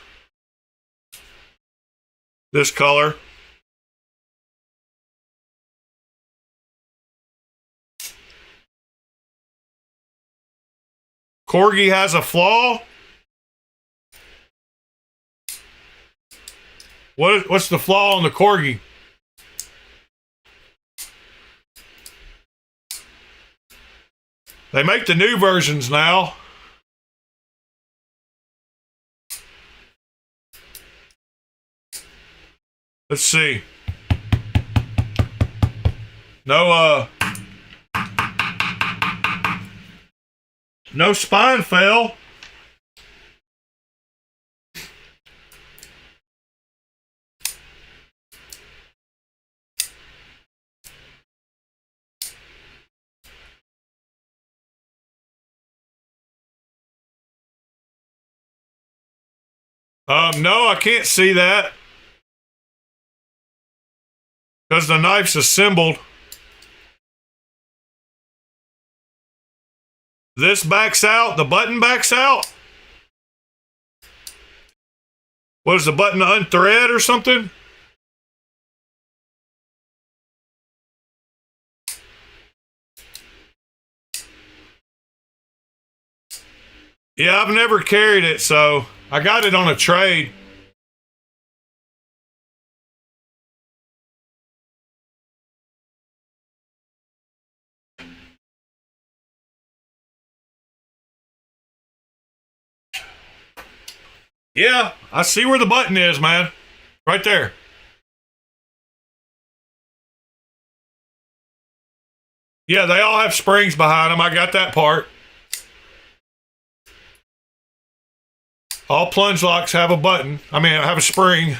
this color. Corgi has a flaw. What's the flaw on the Corgi? They make the new versions now. Let's see. No spine fell. No, I can't see that because the knife's assembled. This backs out. The button backs out. What is the button, unthread or something? Yeah, I've never carried it, so I got it on a trade. Yeah, I see where the button is, man. Right there. Yeah, they all have springs behind them. I got that part. All plunge locks have a button. I mean, have a spring.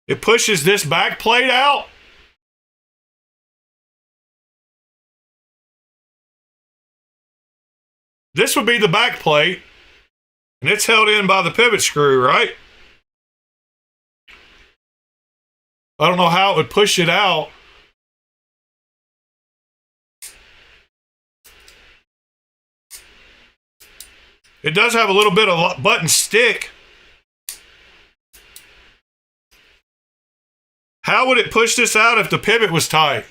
It pushes this back plate out. This would be the back plate, and it's held in by the pivot screw, right? I don't know how it would push it out. It does have a little bit of button stick. How would it push this out if the pivot was tight?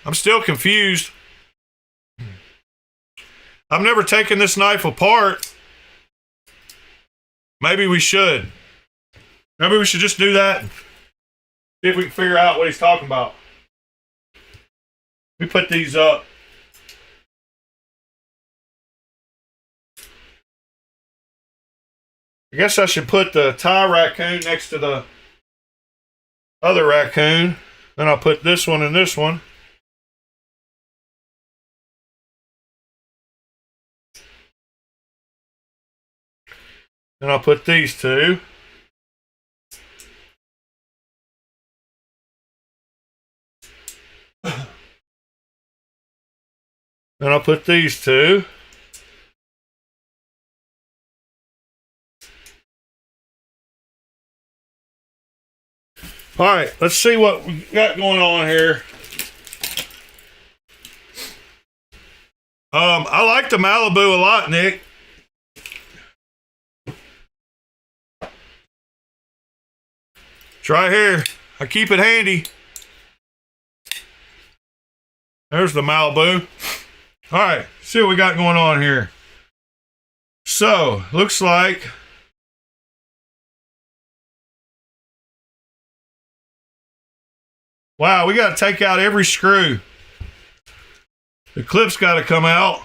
I'm still confused. I've never taken this knife apart. Maybe we should. Maybe we should just do that and see if we can figure out what he's talking about. We put these up. I guess I should put the tie raccoon next to the other raccoon. Then I'll put this one and this one. Then I'll put these two. Then I'll put these two. All right, let's see what we got going on here. I like the Malibu a lot, Nick. It's right here. I keep it handy. There's the Malibu. All right, see what we got going on here. So, looks like wow, we got to take out every screw. The clip's got to come out.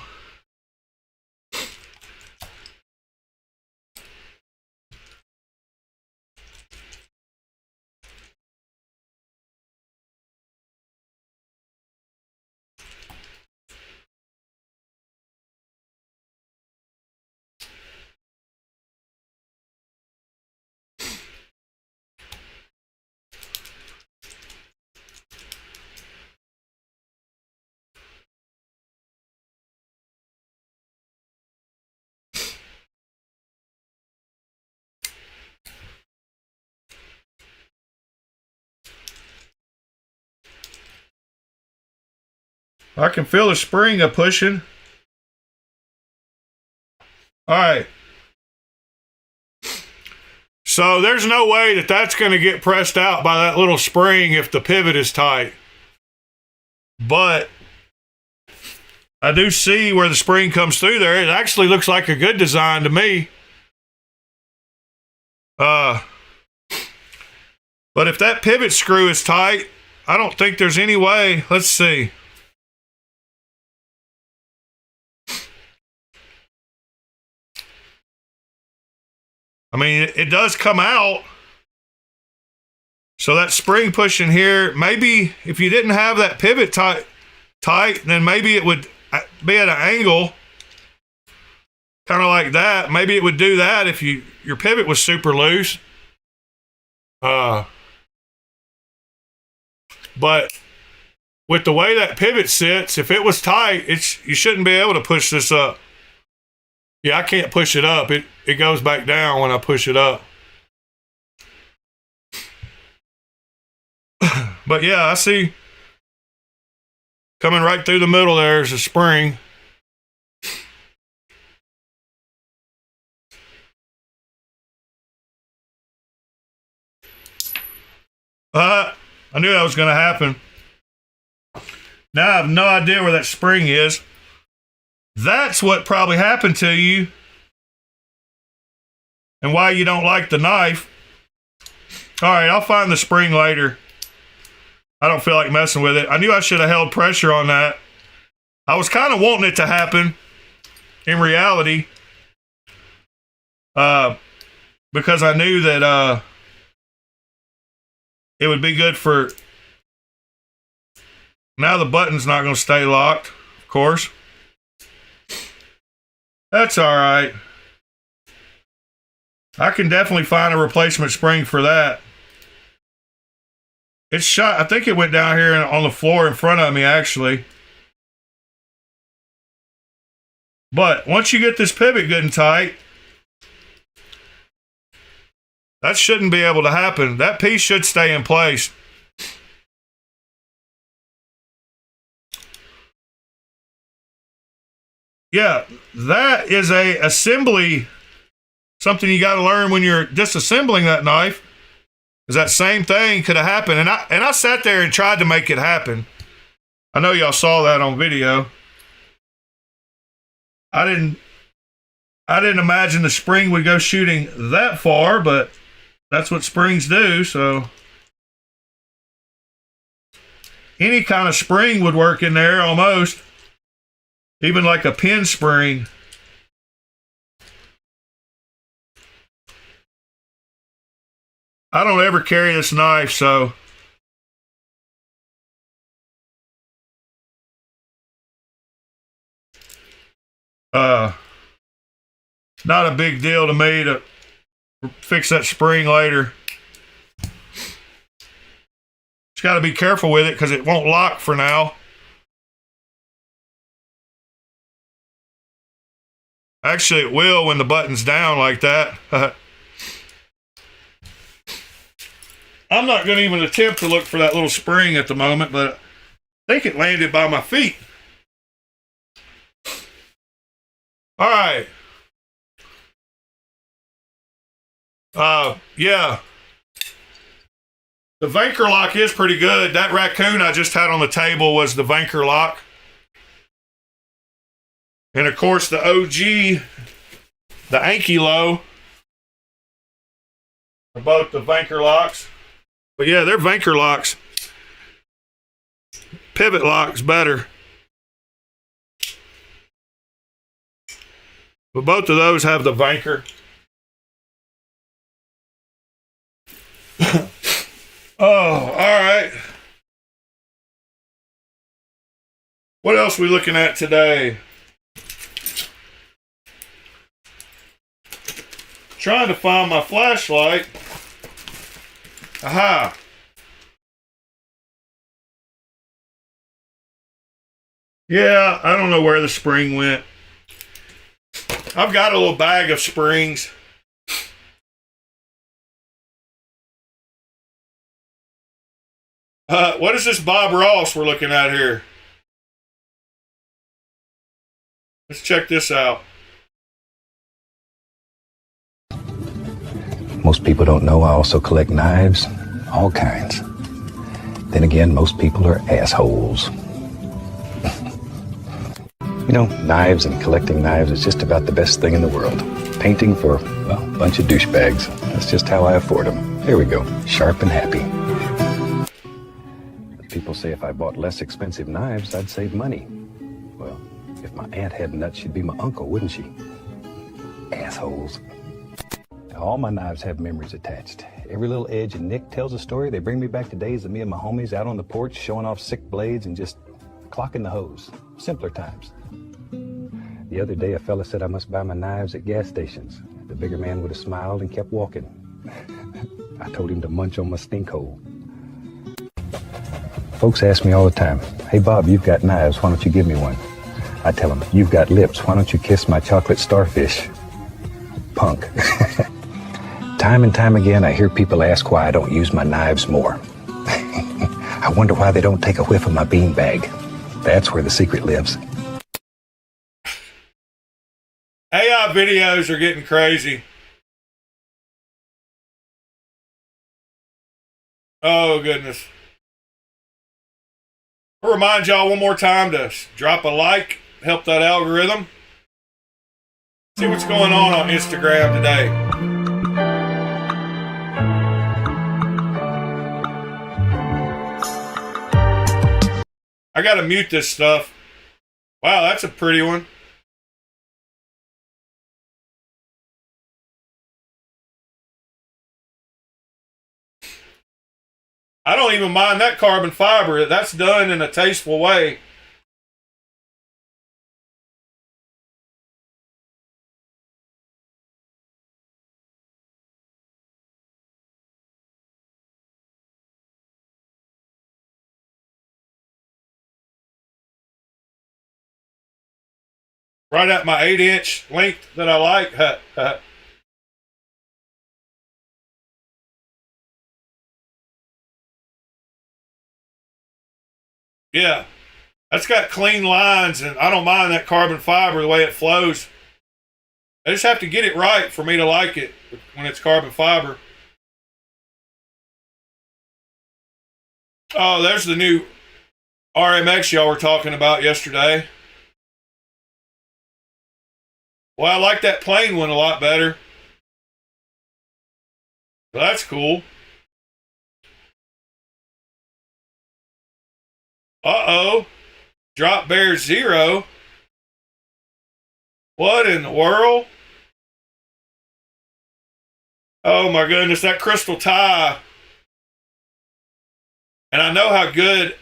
I can feel the spring a pushing. All right. So there's no way that that's going to get pressed out by that little spring if the pivot is tight. But I do see where the spring comes through there. It actually looks like a good design to me. But if that pivot screw is tight, I don't think there's any way. Let's see. I mean, it does come out. So that spring pushing here, maybe if you didn't have that pivot tight, then maybe it would be at an angle, kind of like that. Maybe it would do that if your pivot was super loose. But with the way that pivot sits, if it was tight, you shouldn't be able to push this up. Yeah, I can't push it up. It goes back down when I push it up. But yeah, I see coming right through the middle there is a spring. I knew that was going to happen. Now I have no idea where that spring is. That's what probably happened to you and why you don't like the knife. All right, I'll find the spring later. I don't feel like messing with it. I knew I should have held pressure on that. I was kind of wanting it to happen in reality, because I knew that it would be good for... Now the button's not going to stay locked, of course. That's all right. I can definitely find a replacement spring for that. It's shot. I think it went down here on the floor in front of me, actually. But once you get this pivot good and tight, that shouldn't be able to happen. That piece should stay in place. Yeah, that is a assembly, something you got to learn when you're disassembling that knife. Is that same thing could have happened, and I sat there and tried to make it happen. I know y'all saw that on video. I didn't imagine the spring would go shooting that far, but that's what springs do. So any kind of spring would work in there almost, even like a pin spring. I don't ever carry this knife, so not a big deal to me to fix that spring later. Just got to be careful with it because it won't lock for now. Actually, it will when the button's down like that. I'm not going to even attempt to look for that little spring at the moment, but I think it landed by my feet. All right. Yeah. The Vanker lock is pretty good. That raccoon I just had on the table was the Vanker lock. And of course the OG, the Ankilo, are both the Vanker locks. But yeah, they're Vanker locks. Pivot lock's better. But both of those have the Vanker. Oh, all right. What else are we looking at today? Trying to find my flashlight. Aha. Yeah, I don't know where the spring went. I've got a little bag of springs. What is this Bob Ross we're looking at here? Let's check this out. Most people don't know I also collect knives, all kinds. Then again, most people are assholes. You know, knives and collecting knives is just about the best thing in the world. Painting for, well, a bunch of douchebags. That's just how I afford them. There we go, sharp and happy. People say if I bought less expensive knives, I'd save money. Well, if my aunt had nuts, she'd be my uncle, wouldn't she? Assholes. All my knives have memories attached. Every little edge and nick tells a story. They bring me back to days of me and my homies out on the porch showing off sick blades and just clocking the hose. Simpler times. The other day, a fella said I must buy my knives at gas stations. The bigger man would have smiled and kept walking. I told him to munch on my stink hole. Folks ask me all the time, "Hey Bob, you've got knives, why don't you give me one?" I tell them, "You've got lips, why don't you kiss my chocolate starfish?" Punk. Time and time again, I hear people ask why I don't use my knives more. I wonder why they don't take a whiff of my beanbag. That's where the secret lives. AI videos are getting crazy. Oh, goodness. I'll remind y'all one more time to drop a like, help that algorithm. See what's going on Instagram today. I gotta mute this stuff. Wow, that's a pretty one. I don't even mind that carbon fiber. That's done in a tasteful way. Right at my 8-inch length that I like. Yeah, that's got clean lines, and I don't mind that carbon fiber, the way it flows. I just have to get it right for me to like it when it's carbon fiber. Oh, there's the new RMX y'all were talking about yesterday. Well, I like that plain one a lot better. Well, that's cool. Uh-oh. Drop bear 0. What in the world? Oh my goodness, that crystal tie. And I know how good.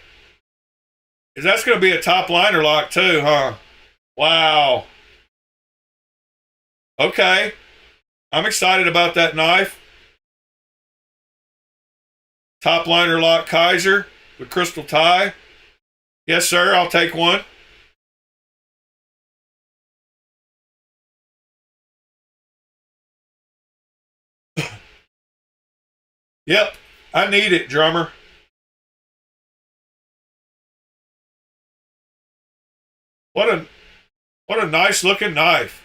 That's going to be a top liner lock too, huh? Wow. Okay. I'm excited about that knife. Top liner lock Kaiser with crystal tie. Yes, sir. I'll take one. Yep. I need it, drummer. What a nice looking knife.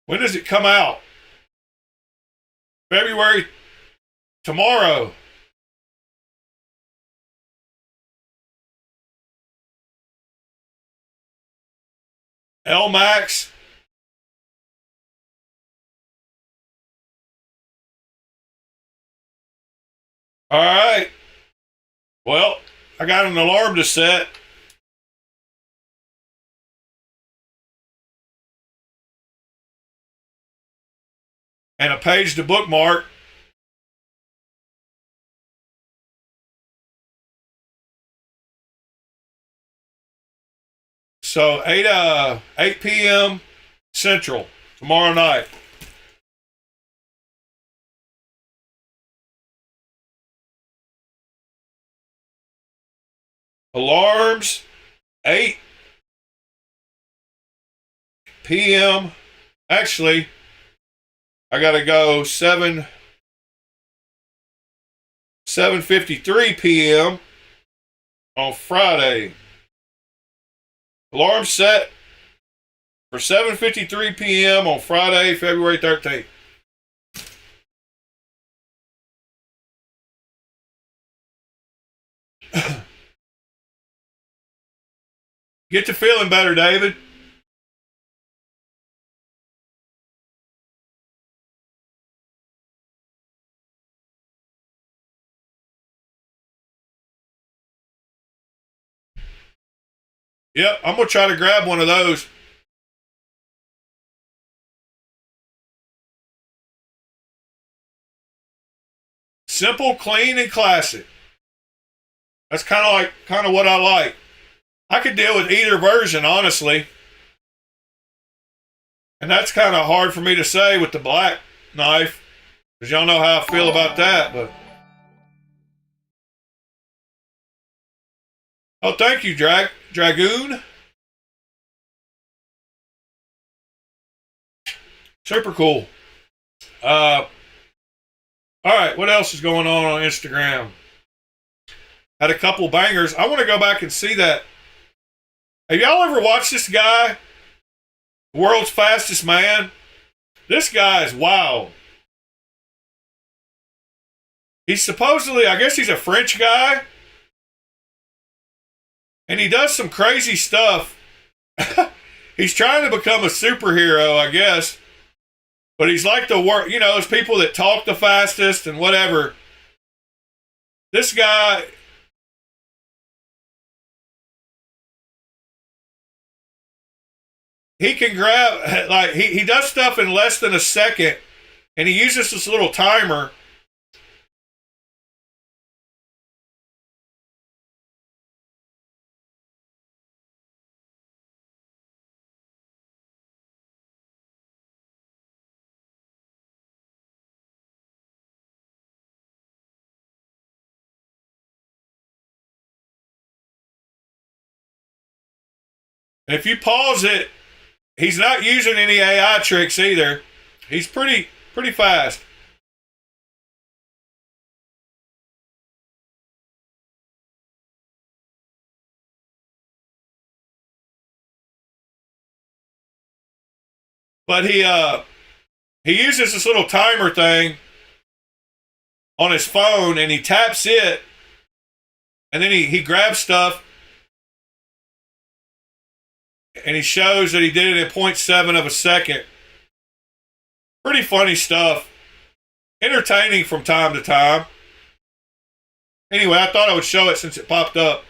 When does it come out? February tomorrow. L-Max. All right. Well, I got an alarm to set. And a page to bookmark. So 8 p.m. Central tomorrow night. Alarms 8 p.m. Actually, I gotta go 7:53 p.m. on Friday. Alarm set for 7:53 p.m. on Friday, February 13th. Get to feeling better, David. Yep, I'm going to try to grab one of those. Simple, clean, and classic. That's kind of what I like. I could deal with either version, honestly. And that's kind of hard for me to say with the black knife, because y'all know how I feel about that. But oh, thank you, Dragoon. Super cool. All right, what else is going on Instagram? Had a couple bangers. I want to go back and see that. Have y'all ever watched this guy? World's Fastest Man? This guy is wild. He's supposedly, I guess he's a French guy. And he does some crazy stuff. He's trying to become a superhero, I guess. But he's like those people that talk the fastest and whatever. This guy, he can grab, like, he does stuff in less than a second, and he uses this little timer. And if you pause it, he's not using any AI tricks either. He's pretty fast. But he uses this little timer thing on his phone, and he taps it, and then he grabs stuff, and he shows that he did it in 0.7 of a second. Pretty funny stuff. Entertaining from time to time. Anyway, I thought I would show it since it popped up.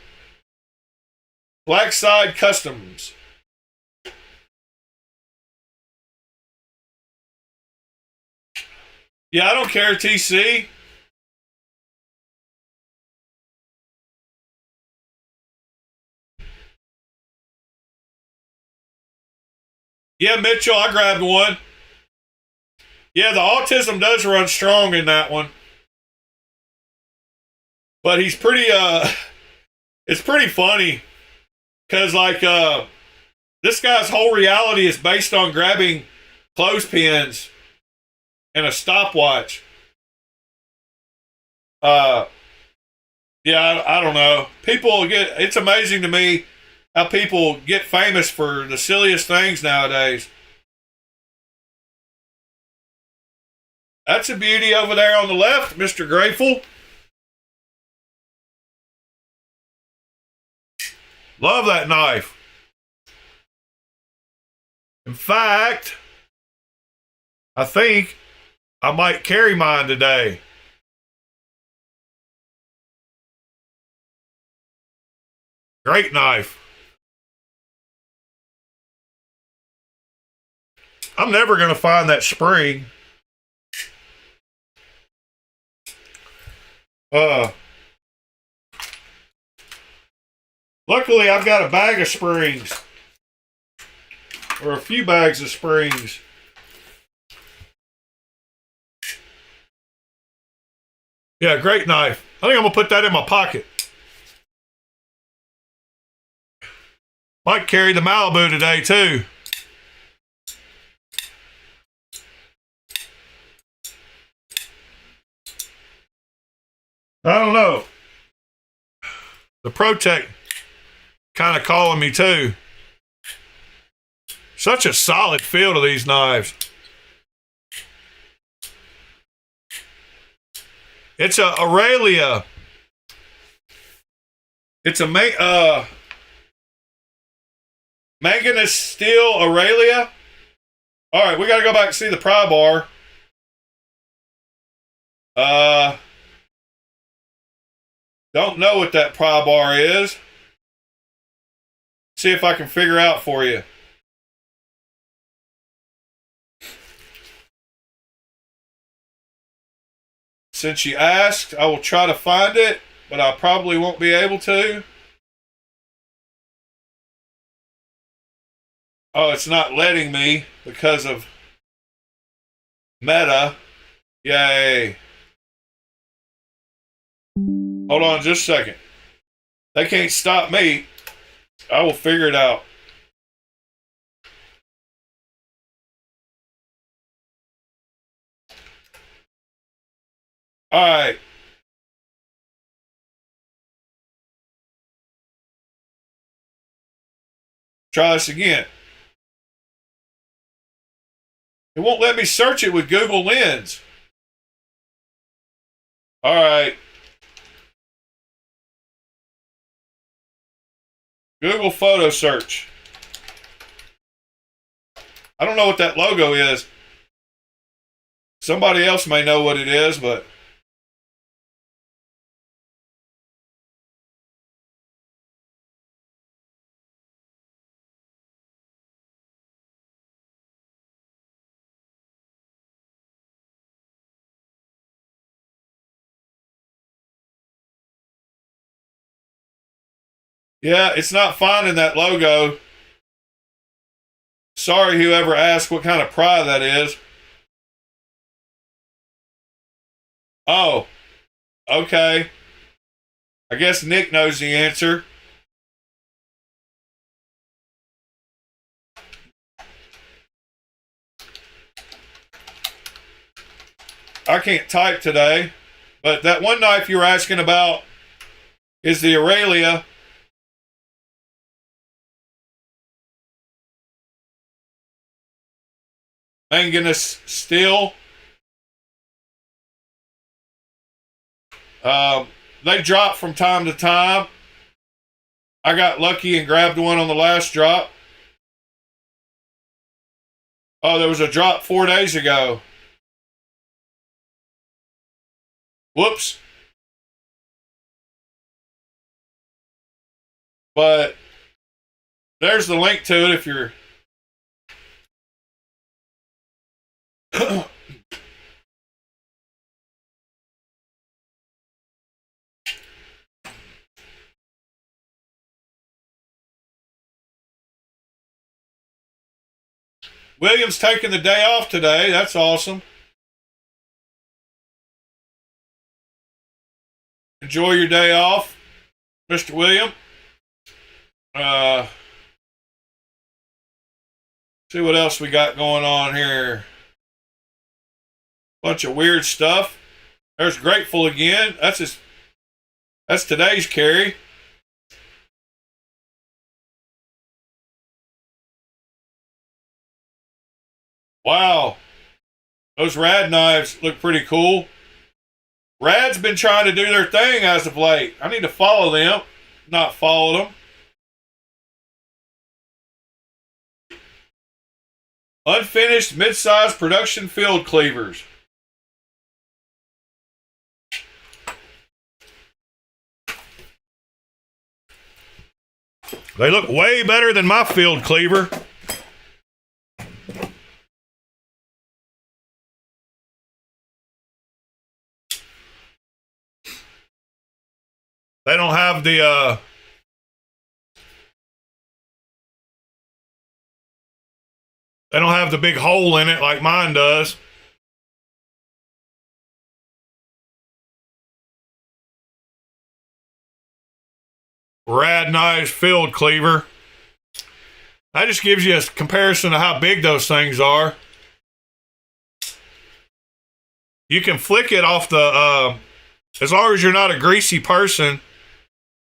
Blackside Customs. Yeah, I don't care, TC. Yeah, Mitchell, I grabbed one. Yeah, the autism does run strong in that one. But he's pretty, it's pretty funny. Because, like, this guy's whole reality is based on grabbing clothespins and a stopwatch. Yeah, I don't know. It's amazing to me how people get famous for the silliest things nowadays. That's a beauty over there on the left, Mr. Grateful. Love that knife. In fact, I think I might carry mine today. Great knife. I'm never going to find that spring. Luckily, I've got a bag of springs. Or a few bags of springs. Yeah, great knife. I think I'm going to put that in my pocket. Might carry the Malibu today, too. I don't know. The Protect kind of calling me, too. Such a solid feel to these knives. It's a Aurelia. It's a manganese steel Aurelia. All right, we got to go back and see the pry bar. Don't know what that pry bar is. See if I can figure out for you. Since you asked, I will try to find it, but I probably won't be able to. Oh, it's not letting me because of Meta. Yay. Hold on just a second. They can't stop me. I will figure it out. All right. Try this again. It won't let me search it with Google Lens. All right. Google photo search. I don't know what that logo is. Somebody else may know what it is, but yeah, it's not finding that logo. Sorry, whoever asked what kind of pry that is. Oh, okay. I guess Nick knows the answer. I can't type today, but that one knife you were asking about is the Aurelia. Manganese steel. They drop from time to time. I got lucky and grabbed one on the last drop. Oh, there was a drop 4 days ago. Whoops. But there's the link to it if you're... William's taking the day off today. That's awesome. Enjoy your day off, Mr. William. See what else we got going on here. Bunch of weird stuff. There's Grateful again. That's today's carry. Wow. Those Rad knives look pretty cool. Rad's been trying to do their thing as of late. I need to follow them, not follow them. Unfinished mid-size production field cleavers. They look way better than my field cleaver. They don't have the they don't have the big hole in it like mine does. Rad Knives field cleaver. That just gives you a comparison of how big those things are. You can flick it off the as long as you're not a greasy person,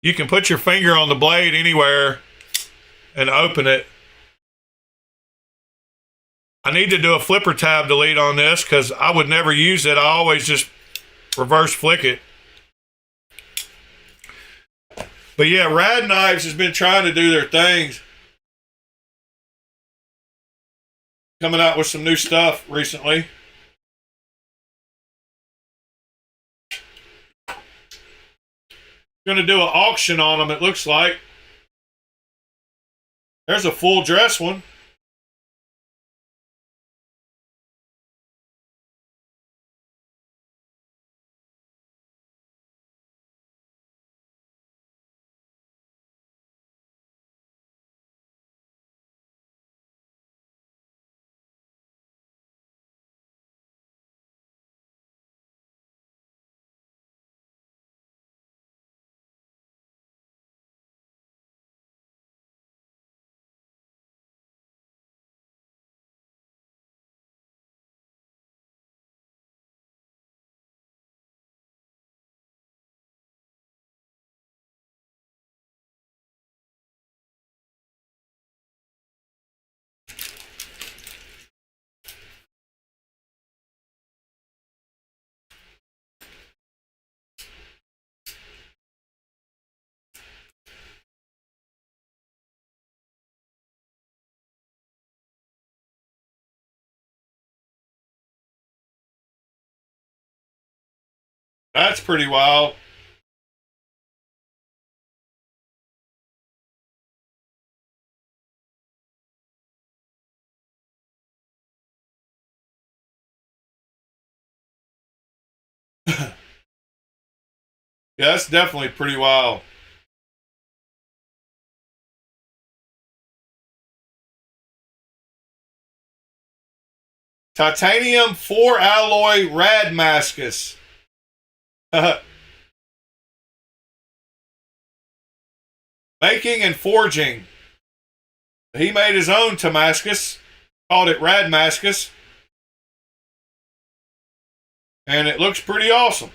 you can put your finger on the blade anywhere and open it. I need to do a flipper tab delete on this because I would never use it. I always just reverse flick it. But yeah, Rad Knives has been trying to do their things. Coming out with some new stuff recently. Going to do an auction on them, it looks like. There's a full dress one. That's pretty wild. Yeah, that's definitely pretty wild. Titanium 4 alloy Radmascus. Making and forging. He made his own Damascus, called it Radmascus, and it looks pretty awesome.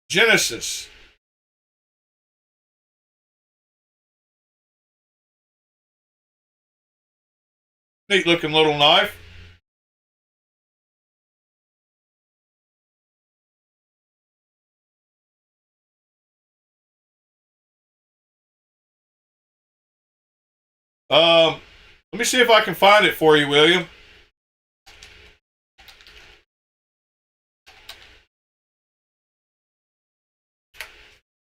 Genesis. Neat looking little knife. Let me see if I can find it for you, William.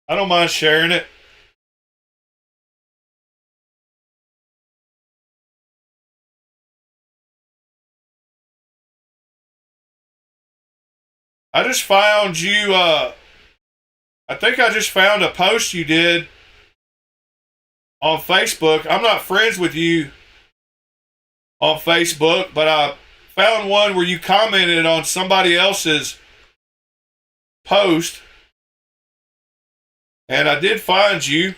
I don't mind sharing it. I just found you, I think I just found a post you did on Facebook. I'm not friends with you on Facebook, but I found one where you commented on somebody else's post. And I did find you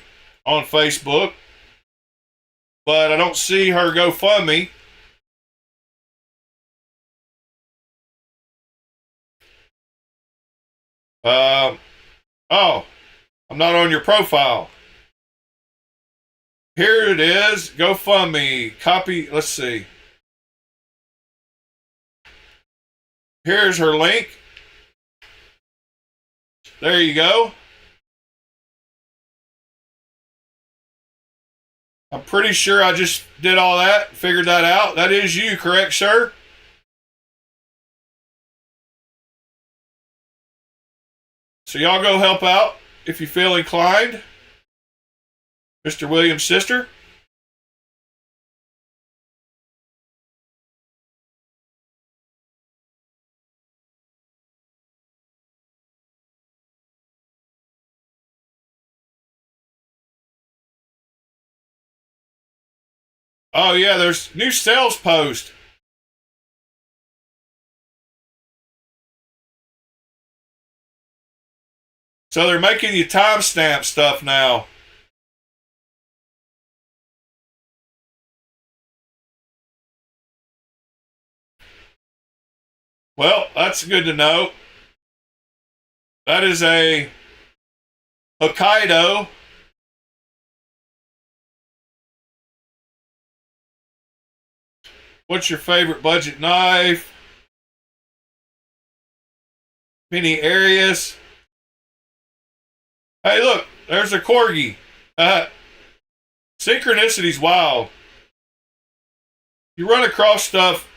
on Facebook, but I don't see her GoFundMe. Oh, I'm not on your profile. Here it is. GoFundMe. Copy. Let's see. Here's her link. There you go. I'm pretty sure I just did all that, figured that out. That is you, correct, sir? So y'all go help out if you feel inclined. Mr. Williams' sister. Oh yeah, there's new sales post. So they're making you timestamp stuff now. Well, that's good to know. That is a Hokkaido. What's your favorite budget knife? Mini Arius. Hey, look, there's a corgi. Synchronicity's wild. You run across stuff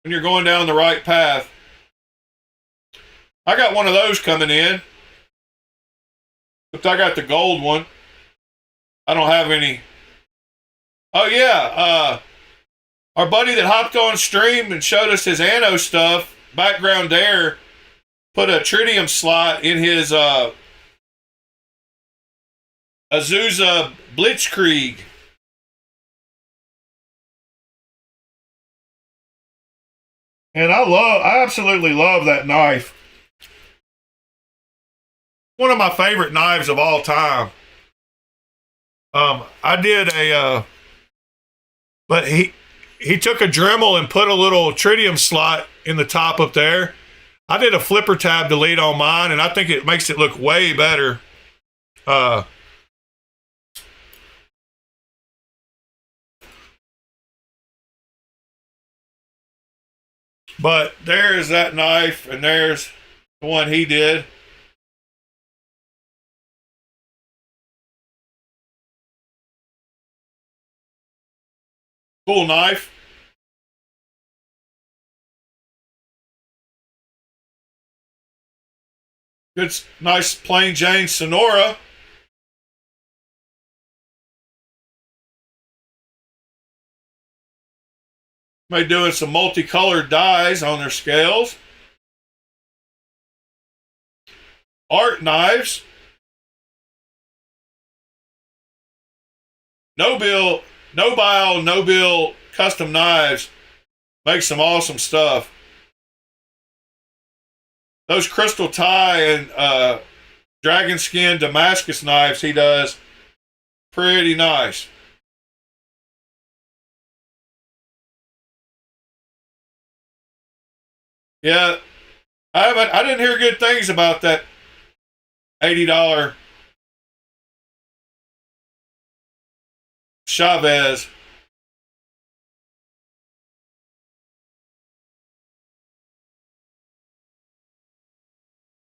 when you're going down the right path. I got one of those coming in. But I got the gold one. I don't have any. Oh yeah, our buddy that hopped on stream and showed us his anno stuff, Background Dare, put a tritium slot in his Azusa Blitzkrieg. And I absolutely love that knife. One of my favorite knives of all time. I did but he took a Dremel and put a little tritium slot in the top up there. I did a flipper tab delete on mine, and I think it makes it look way better. But there's that knife, and there's the one he did. Cool knife. Good, nice plain Jane Sonora. Maybe doing some multicolored dyes on their scales. Art knives. Nobile Custom Knives makes some awesome stuff. Those crystal tie and dragon skin Damascus knives he does, pretty nice. Yeah, I didn't hear good things about that $80 Chavez.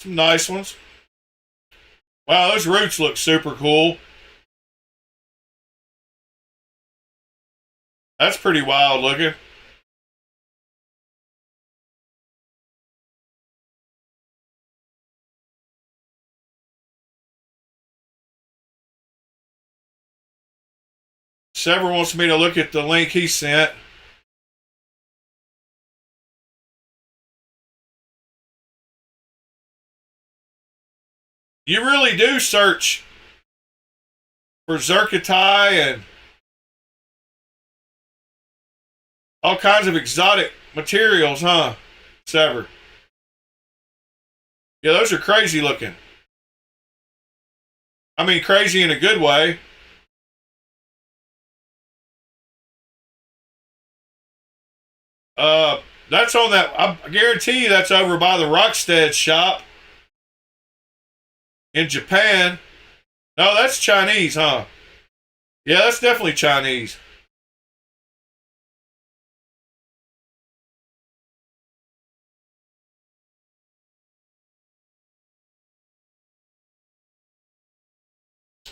Some nice ones. Wow, those roots look super cool. That's pretty wild looking. Sever wants me to look at the link he sent. You really do search for zircotai and all kinds of exotic materials, huh, Sever? Yeah, those are crazy looking. I mean, crazy in a good way. That's on that. I guarantee you that's over by the Rockstead shop in Japan. No, that's Chinese, huh? Yeah, that's definitely Chinese.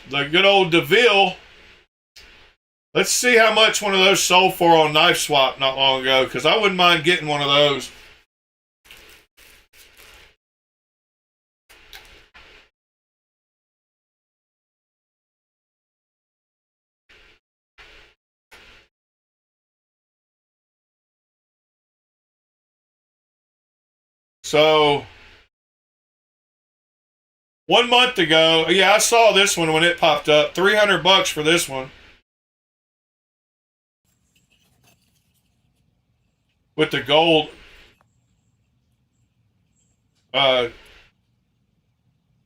The good old DeVille. Let's see how much one of those sold for on Knife Swap not long ago, because I wouldn't mind getting one of those. So, 1 month ago, yeah, I saw this one when it popped up. $300 for this one. With the gold,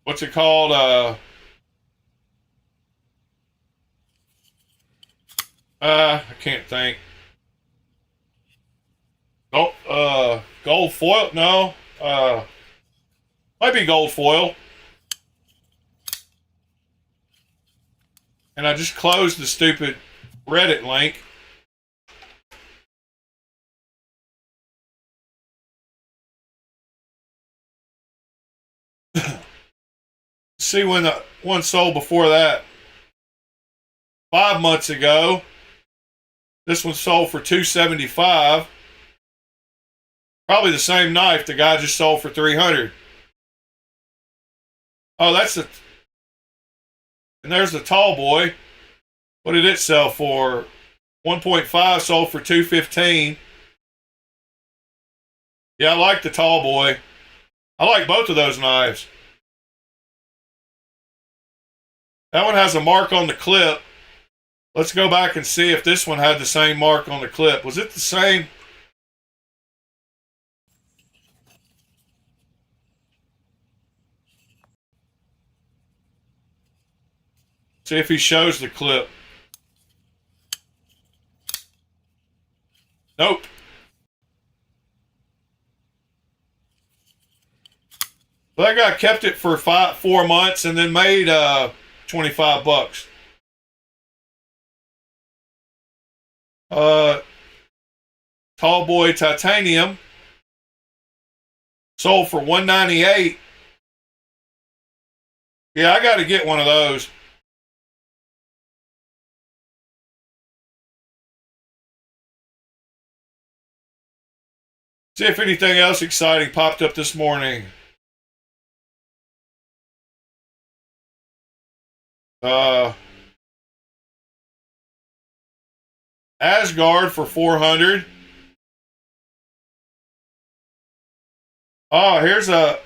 what's it called? I can't think. Oh, gold foil? No, might be gold foil. And I just closed the stupid Reddit link. See when the one sold before that. 5 months ago. This one sold for $275. Probably the same knife the guy just sold for $300. Oh, that's the... And there's the tall boy. What did it sell for? 1.5 sold for 215. Yeah, I like the tall boy. I like both of those knives. That one has a mark on the clip. Let's go back and see if this one had the same mark on the clip. Was it the same? See if he shows the clip. Nope. That guy kept it for 4 months and then made 25 bucks. Tall boy titanium sold for $198. Yeah, I got to get one of those. See if anything else exciting popped up this morning. Asgard for $400. Oh, here's a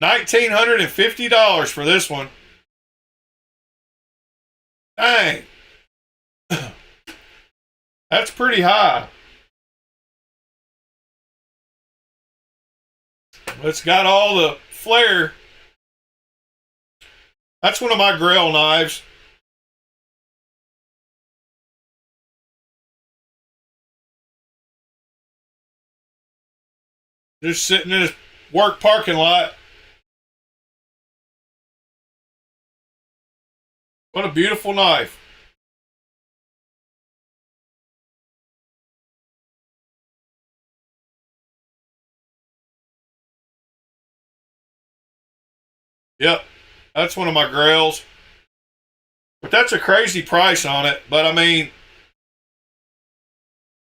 $1,950 for this one. Dang. That's pretty high. It's got all the flare. That's one of my Grail knives. Just sitting in his work parking lot. What a beautiful knife. Yep, that's one of my Grails. But that's a crazy price on it. But I mean,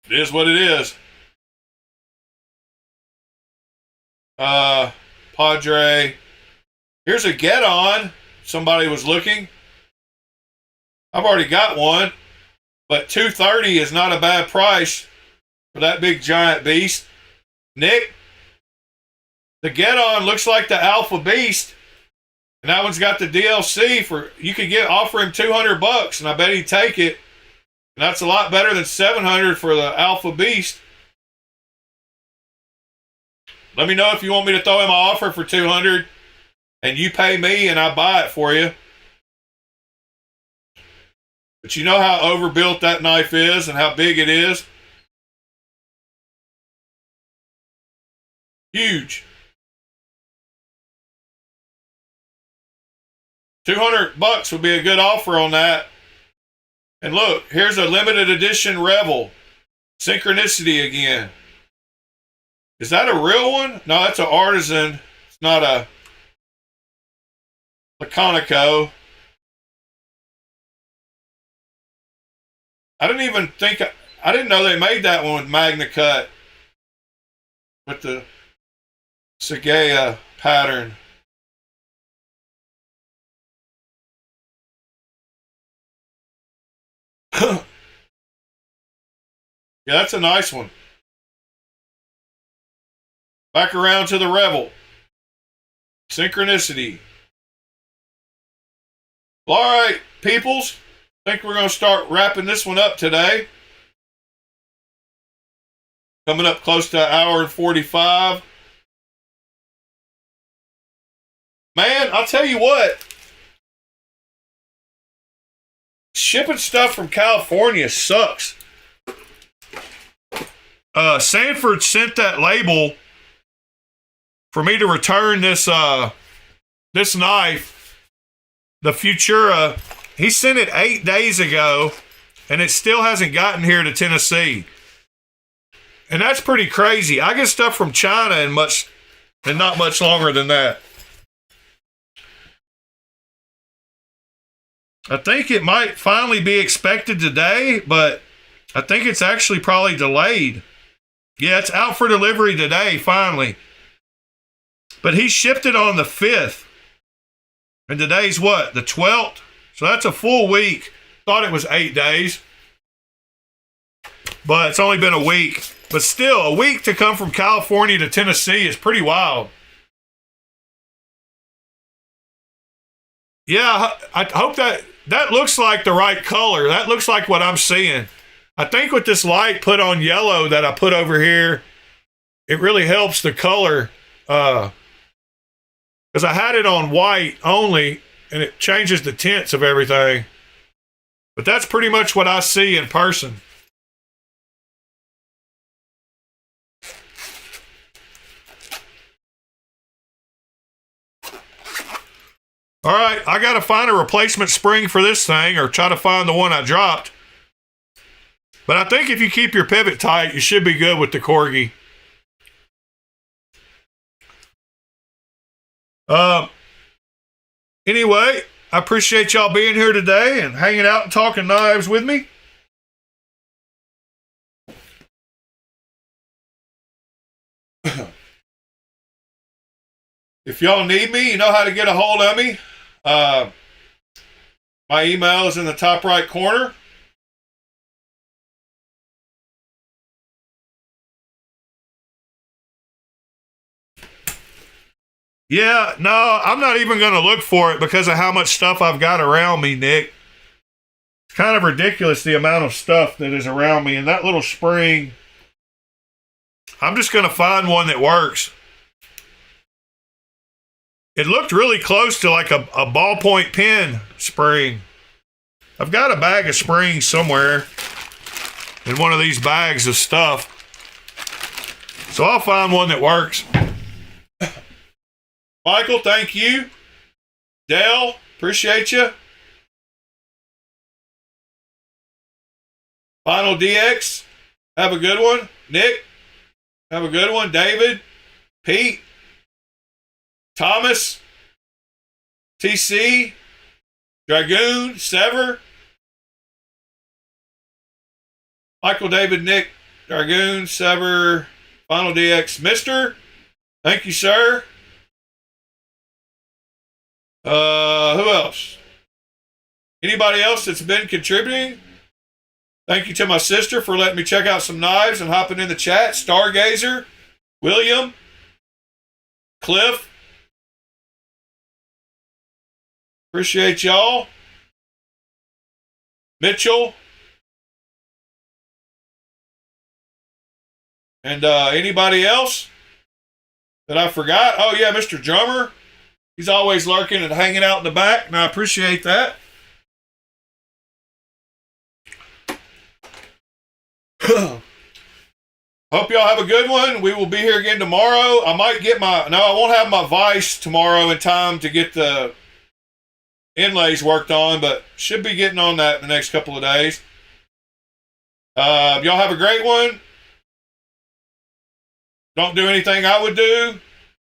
it is what it is. Padre. Here's a Get On. Somebody was looking. I've already got one. But $230 is not a bad price for that big giant beast. Nick, the Get On looks like the Alpha Beast. And that one's got the DLC for, you could offer him $200 and I bet he'd take it. And that's a lot better than $700 for the Alpha Beast. Let me know if you want me to throw him an offer for $200 and you pay me and I buy it for you. But you know how overbuilt that knife is and how big it is? Huge. $200 would be a good offer on that. And look, here's a limited edition Rebel. Synchronicity again. Is that a real one? No, that's an artisan. It's not a Laconico. I didn't know they made that one with Magna Cut. With the Sagea pattern. Yeah, that's a nice one. Back around to the Rebel. Synchronicity. Well, all right, peoples. I think we're going to start wrapping this one up today. Coming up close to an hour and 45. Man, I'll tell you what. Shipping stuff from California sucks. Sanford sent that label for me to return this this knife, the Futura. He sent it 8 days ago, and it still hasn't gotten here to Tennessee. And that's pretty crazy. I get stuff from China and not much longer than that. I think it might finally be expected today, but I think it's actually probably delayed. Yeah, it's out for delivery today, finally. But he shipped it on the 5th. And today's what? The 12th? So that's a full week. Thought it was 8 days. But it's only been a week. But still, a week to come from California to Tennessee is pretty wild. Yeah, I hope that looks like the right color. That looks like what I'm seeing. I think with this light put on yellow that I put over here, it really helps the color. Because I had it on white only, and it changes the tints of everything. But that's pretty much what I see in person. All right, I got to find a replacement spring for this thing, or try to find the one I dropped. But I think if you keep your pivot tight, you should be good with the Corgi. Anyway, I appreciate y'all being here today and hanging out and talking knives with me. If y'all need me, you know how to get a hold of me. My email is in the top right corner. Yeah, no, I'm not even going to look for it because of how much stuff I've got around me, Nick. It's kind of ridiculous the amount of stuff that is around me. And that little spring, I'm just going to find one that works. It looked really close to like a ballpoint pen spring. I've got a bag of springs somewhere in one of these bags of stuff. So I'll find one that works. Michael, thank you. Dale, appreciate you. Final DX, have a good one. Nick, have a good one. David, Pete, Thomas, TC, Dragoon, Sever, Michael, David, Nick, Dragoon, Sever, Final DX, Mister. Thank you, sir. Who else? Anybody else that's been contributing? Thank you to my sister for letting me check out some knives and hopping in the chat. Stargazer, William, Cliff. Appreciate y'all. Mitchell. And anybody else that I forgot? Oh, yeah, Mr. Drummer. He's always lurking and hanging out in the back, and I appreciate that. Hope y'all have a good one. We will be here again tomorrow. I might get I won't have my vise tomorrow in time to get the inlays worked on, but should be getting on that in the next couple of days. Y'all have a great one. Don't do anything I would do.